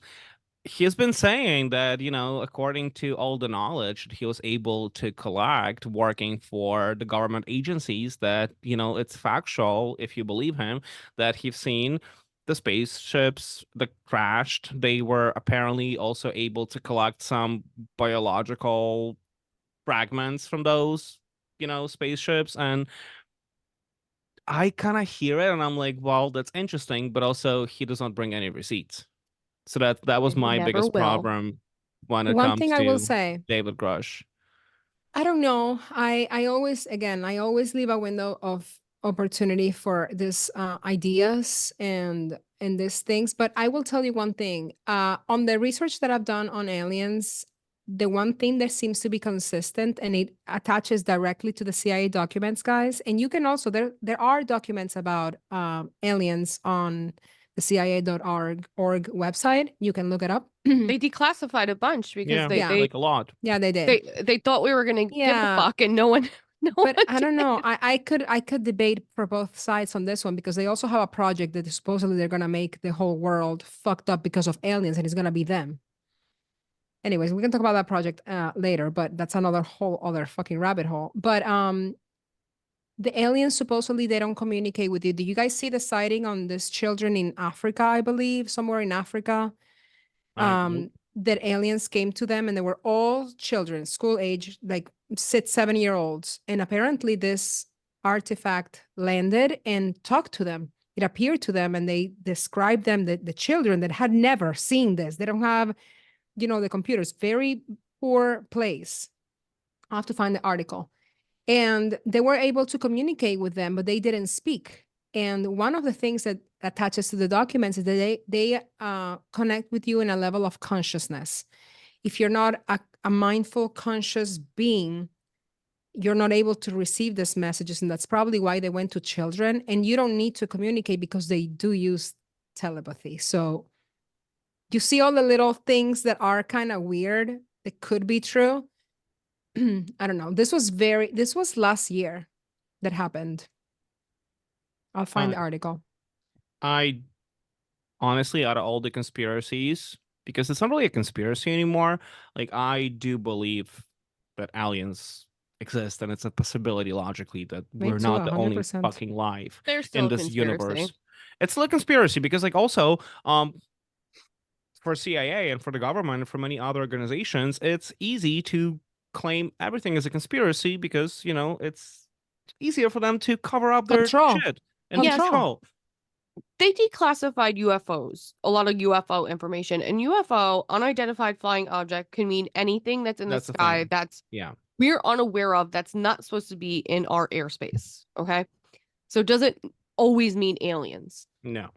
He's been saying that, according to all the knowledge he was able to collect working for the government agencies, that, it's factual, if you believe him, that he's seen the spaceships that crashed. They were apparently also able to collect some biological fragments from those, spaceships. And I kind of hear it and I'm like, well, that's interesting, but also he does not bring any receipts. So that was And he my never biggest will. problem when it One comes thing I will to say, David Grush. I don't know. I always, again, I always leave a window of opportunity for this ideas and these things. But I will tell you one thing. On the research that I've done on aliens, the one thing that seems to be consistent, and it attaches directly to the CIA documents, guys. And you can also, there are documents about aliens on the CIA.org website. You can look it up. They declassified a bunch because Yeah, Yeah. like a lot. Yeah, they did. they thought we were gonna give a Yeah. fuck, and no one no one But I don't did. know. I could debate for both sides on this one because they also have a project that supposedly they're gonna make the whole world fucked up because of aliens and it's gonna be them. Anyways, we can talk about that project later, but that's another whole other fucking rabbit hole. But the aliens supposedly they don't communicate with you. Do you guys see the sighting on these children in Africa, I believe, somewhere in Africa? I That aliens came to them and they were all children, school age, like 6, 7 year olds. And apparently this artifact landed and talked to them. It appeared to them and they described them, the children that had never seen this. They don't have, the computers, very poor place. I'll have to find the article. And they were able to communicate with them, but they didn't speak. And one of the things that attaches to the documents is that they connect with you in a level of consciousness. If you're not a mindful, conscious being, you're not able to receive these messages. And that's probably why they went to children. And you don't need to communicate because they do use telepathy. So you see all the little things that are kind of weird that could be true. I don't know. This was last year that happened. I'll find the article. I honestly, out of all the conspiracies, because it's not really a conspiracy anymore, like I do believe that aliens exist and it's a possibility logically that Me we're too, not the only 100%. fucking life There's still in a this conspiracy. universe. It's still a conspiracy because like also for CIA and for the government and for many other organizations, it's easy to claim everything as a conspiracy because, it's easier for them to cover up their Control. shit and Yes. control. They declassified UFOs, a lot of UFO information, and UFO, unidentified flying object, can mean anything that's in the That's the sky thing. that's Yeah. we're unaware of, that's not supposed to be in our airspace. Okay. So does it always mean aliens? No.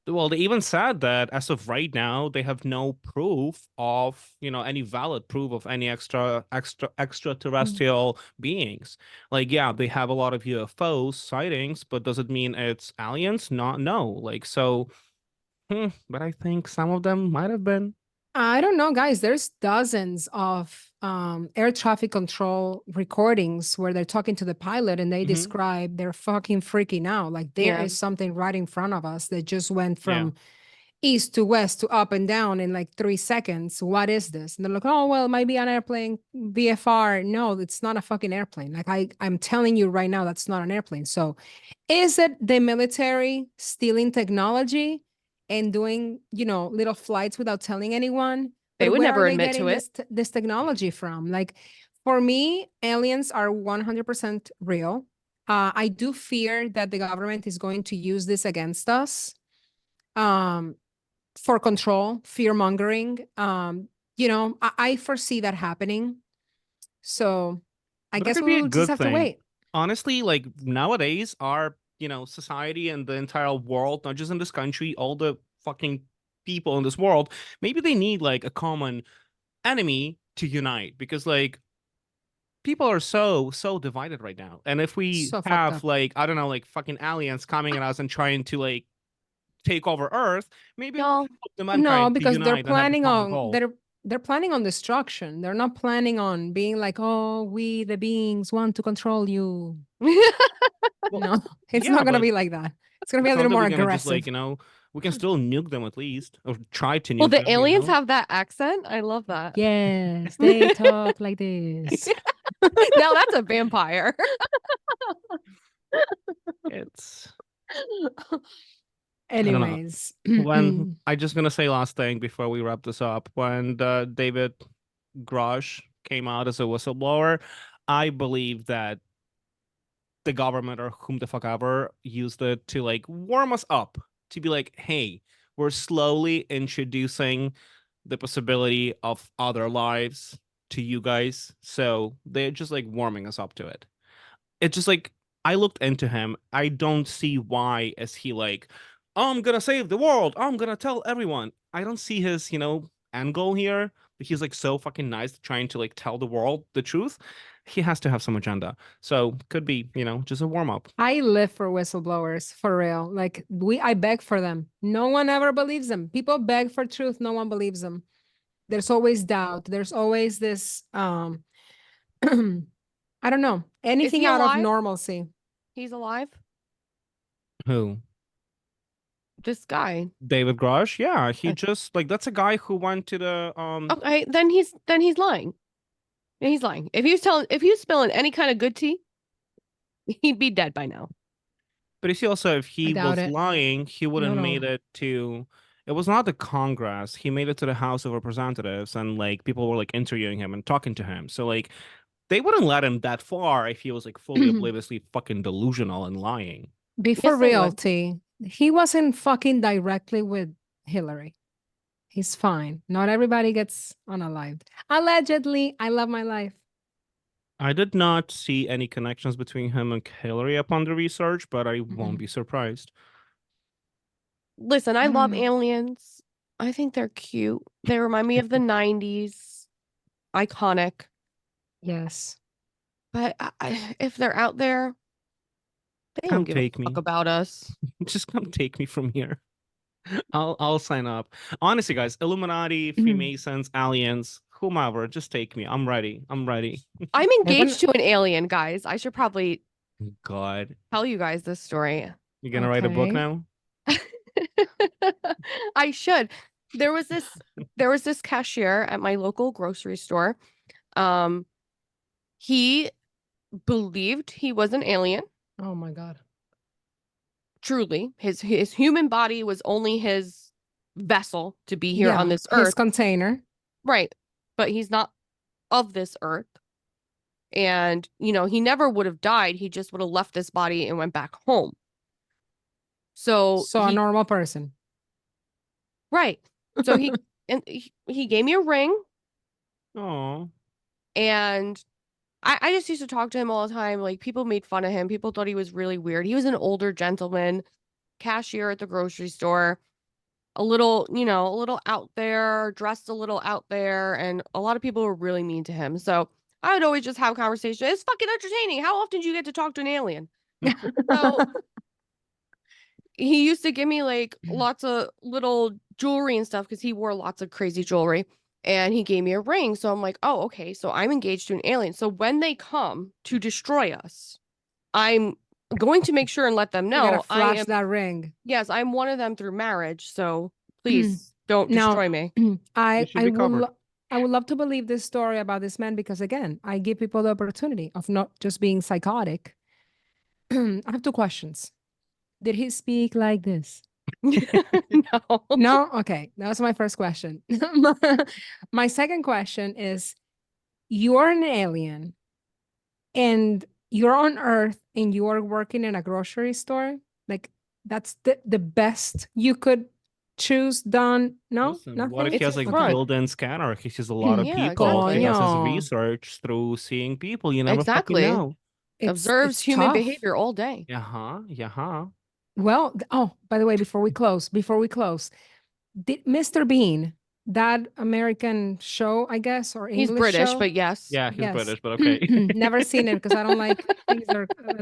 Well, they even said that as of right now, they have no proof of, any valid proof of any extraterrestrial beings. Like, yeah, they have a lot of UFO sightings, but does it mean it's aliens? Not, no. Like, so, but I think some of them might have been. I don't know, guys. There's dozens of air traffic control recordings where they're talking to the pilot and they Mhm. describe they're fucking freaking out. Like there is Yeah. something right in front of us that just went Yeah. from east to west to up and down in like 3 seconds. What is this? And they're like, oh, well, it might be an airplane, VFR. No, it's not a fucking airplane. Like I'm telling you right now, that's not an airplane. So is it the military stealing technology and doing, little flights without telling anyone? They But would where never are they admit getting to it. this technology from? Like for me, aliens are 100% real. I do fear that the government is going to use this against us. For control, fear mongering. I foresee that happening. So I But it guess could be a we'll just good have to thing. wait. Honestly, like nowadays, our, society and the entire world, not just in this country, all the fucking people in this world, maybe they need like a common enemy to unite because like people are so divided right now. And if we So fucked have up. like, I don't know, like fucking aliens coming at us and trying to like take over Earth, maybe No. help the No, mankind to because they're unite and have a planning common on goal. they're planning on destruction. They're not planning on being like, oh, we the beings want to control you. Well, No, it's yeah, not gonna but be like that. It's gonna be it's a not little that more we're gonna just like, aggressive. we can still nuke them at least, or try to Well, nuke the them, aliens have that accent. I love that. Yes, they talk like this. Now that's a vampire. It's I don't know. Anyways, When I just gonna say last thing before we wrap this up. When David Grosh came out as a whistleblower, I believe that the government or whom the fuck ever used it to like warm us up, to be like, hey, we're slowly introducing the possibility of other lives to you guys. So they're just like warming us up to it. It's just like, I looked into him. I don't see why is he like, oh, I'm gonna save the world. Oh, I'm gonna tell everyone. I don't see his, end goal here. But he's like so fucking nice trying to like tell the world the truth. He has to have some agenda. So could be, just a warm up. I live for whistleblowers, for real. Like I beg for them. No one ever believes them. People beg for truth. No one believes them. There's always doubt. There's always this, I don't know, anything he out of alive? normalcy. He's alive? Who? This guy. David Grush? Yeah, he just like that's a guy who went to the Okay, then he's lying. He's lying. If he was spilling any kind of good tea, he'd be dead by now. But you see also if he doubt was it. lying, he would have No. made it to it was not the Congress. He made it to the House of Representatives and like people were like interviewing him and talking to him. So like they wouldn't let him that far if he was like fully obliviously fucking delusional and lying. Be for Yes, they real, would. T. He wasn't fucking directly with Hillary. He's fine. Not everybody gets unalived. Allegedly, I love my life. I did not see any connections between him and Hillary upon the research, but I won't be surprised. Listen, I love know. aliens. I think they're cute. They remind me of the 90s. Iconic. Yes. But if they're out there, they Come don't give a take me. fuck about us. Just come take me from here. I'll sign up. Honestly, guys, Illuminati, Freemasons, aliens, whomever, just take me. I'm ready. I'm ready. I'm engaged to an alien, guys. I should probably God. tell you guys this story. You're gonna write a book Okay. now? I should. There was this cashier at my local grocery store. He believed he was an alien. Oh my God. Truly, his human body was only his vessel to be here on this His earth. container. Right. But he's not of this earth. And, he never would have died. He just would have left this body and went back home. So a normal person. right. So he gave me a ring. Oh. And I just used to talk to him all the time. Like, people made fun of him. People thought he was really weird. He was an older gentleman, cashier at the grocery store, a little out there, dressed a little out there. And a lot of people were really mean to him. So I would always just have a conversation. It's fucking entertaining. How often do you get to talk to an alien? So he used to give me like lots of little jewelry and stuff because he wore lots of crazy jewelry. And he gave me a ring. So I'm like, oh, okay. So I'm engaged to an alien. So when they come to destroy us, I'm going to make sure and let them You gotta know flash that ring. Yes, I'm one of them through marriage. So please don't destroy me. I should be covered. would love to believe this story about this man because again, I give people the opportunity of not just being psychotic. I have two questions. Did he speak like this? No. No? Okay. That was my first question. My second question is, you're an alien and you're on Earth and you are working in a grocery store. Like, that's the best you could choose done. No? Listen, Nothing? what if he has like front. built-in scanner? He sees a lot of Yeah, people. exactly. He does his Coño. research through seeing people. You never Exactly. fucking know. Observes It's human tough. behavior all day. Yeah. Well, by the way, before we close, did Mr. Bean, that American show, I guess, or He's English British, show? but yes. Yeah, he's Yes. British, but okay. Never seen it because I don't like things that are a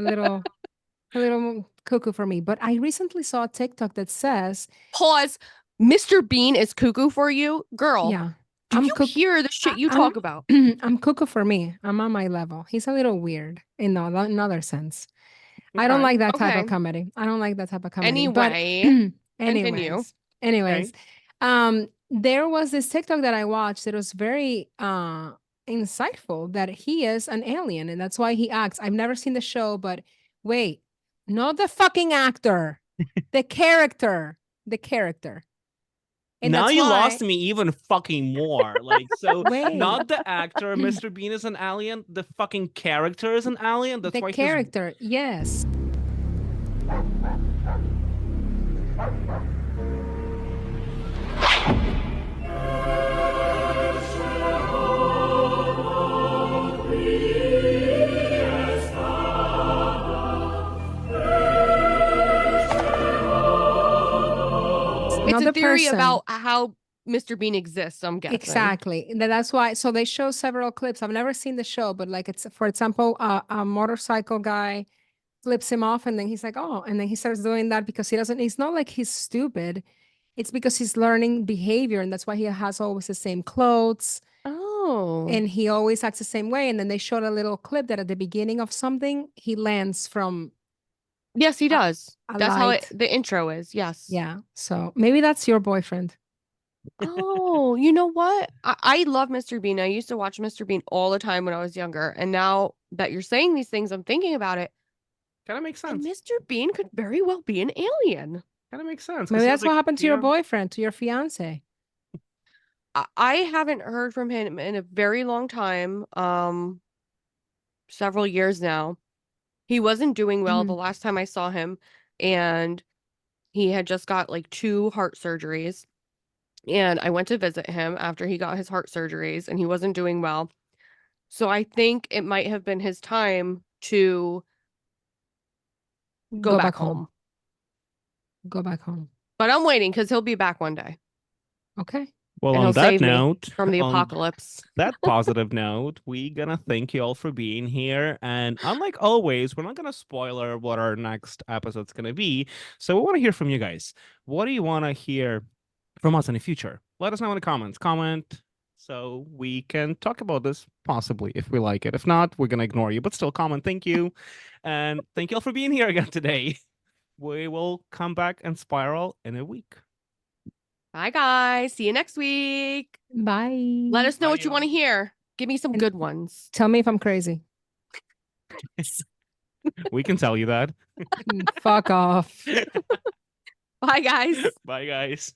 little cuckoo for me. But I recently saw a TikTok that says, Pause. Mr. Bean is cuckoo for you? Girl, yeah, do you hear the shit you talk about? I'm cuckoo for me. I'm on my level. He's a little weird in another sense. I don't Okay. like that type Okay. of comedy. I don't like that type of comedy. Anyway, But continue. anyways, there was this TikTok that I watched that was very insightful that he is an alien and that's why he acts. I've never seen the show, but wait, not the fucking actor, the character. And now that's you why... lost me even fucking more. Like, so Wait. not the actor, Mr. Bean is an alien. The fucking character is an alien. That's the why character, yes. It's a theory about how Mr. Bean exists, I'm guessing. Exactly. That's why. So they show several clips. I've never seen the show, but like it's, for example, a motorcycle guy flips him off and then he's like, oh, and then he starts doing that because he doesn't, it's not like he's stupid. It's because he's learning behavior. And that's why he has always the same clothes. Oh. And he always acts the same way. And then they showed a little clip that at the beginning of something, he lands from... Yes, he does. That's how light. the intro is. Yes. Yeah. So maybe that's your boyfriend. Oh, you know what? I love Mr. Bean. I used to watch Mr. Bean all the time when I was younger. And now that you're saying these things, I'm thinking about it. kind of makes sense. And Mr. Bean could very well be an alien. Kind of makes sense. 'cause Maybe he that's has, what like, happened to your boyfriend, to your fiance. I haven't heard from him in a very long time. Several years now. He wasn't doing well the last time I saw him, and he had just got like 2 heart surgeries. And I went to visit him after he got his heart surgeries, and he wasn't doing well. So I think it might have been his time to go back home. Go back home. But I'm waiting because he'll be back one day. Okay. Well, And on he'll that save me note, from the on apocalypse. that positive note, we gonna thank you all for being here. And unlike always, we're not gonna spoiler what our next episode's gonna be. So we want to hear from you guys. What do you want to hear from us in the future? Let us know in the comments. Comment so we can talk about this possibly if we like it. If not, we're gonna ignore you, but still comment. Thank you. And thank you all for being here again today. We will come back and spiral in a week. Bye, guys. See you next week. Bye. Let us know Bye, what you want to y'all. hear. Give me some And- good ones. Tell me if I'm crazy. We can tell you that. Fuck off. Bye, guys. Bye, guys.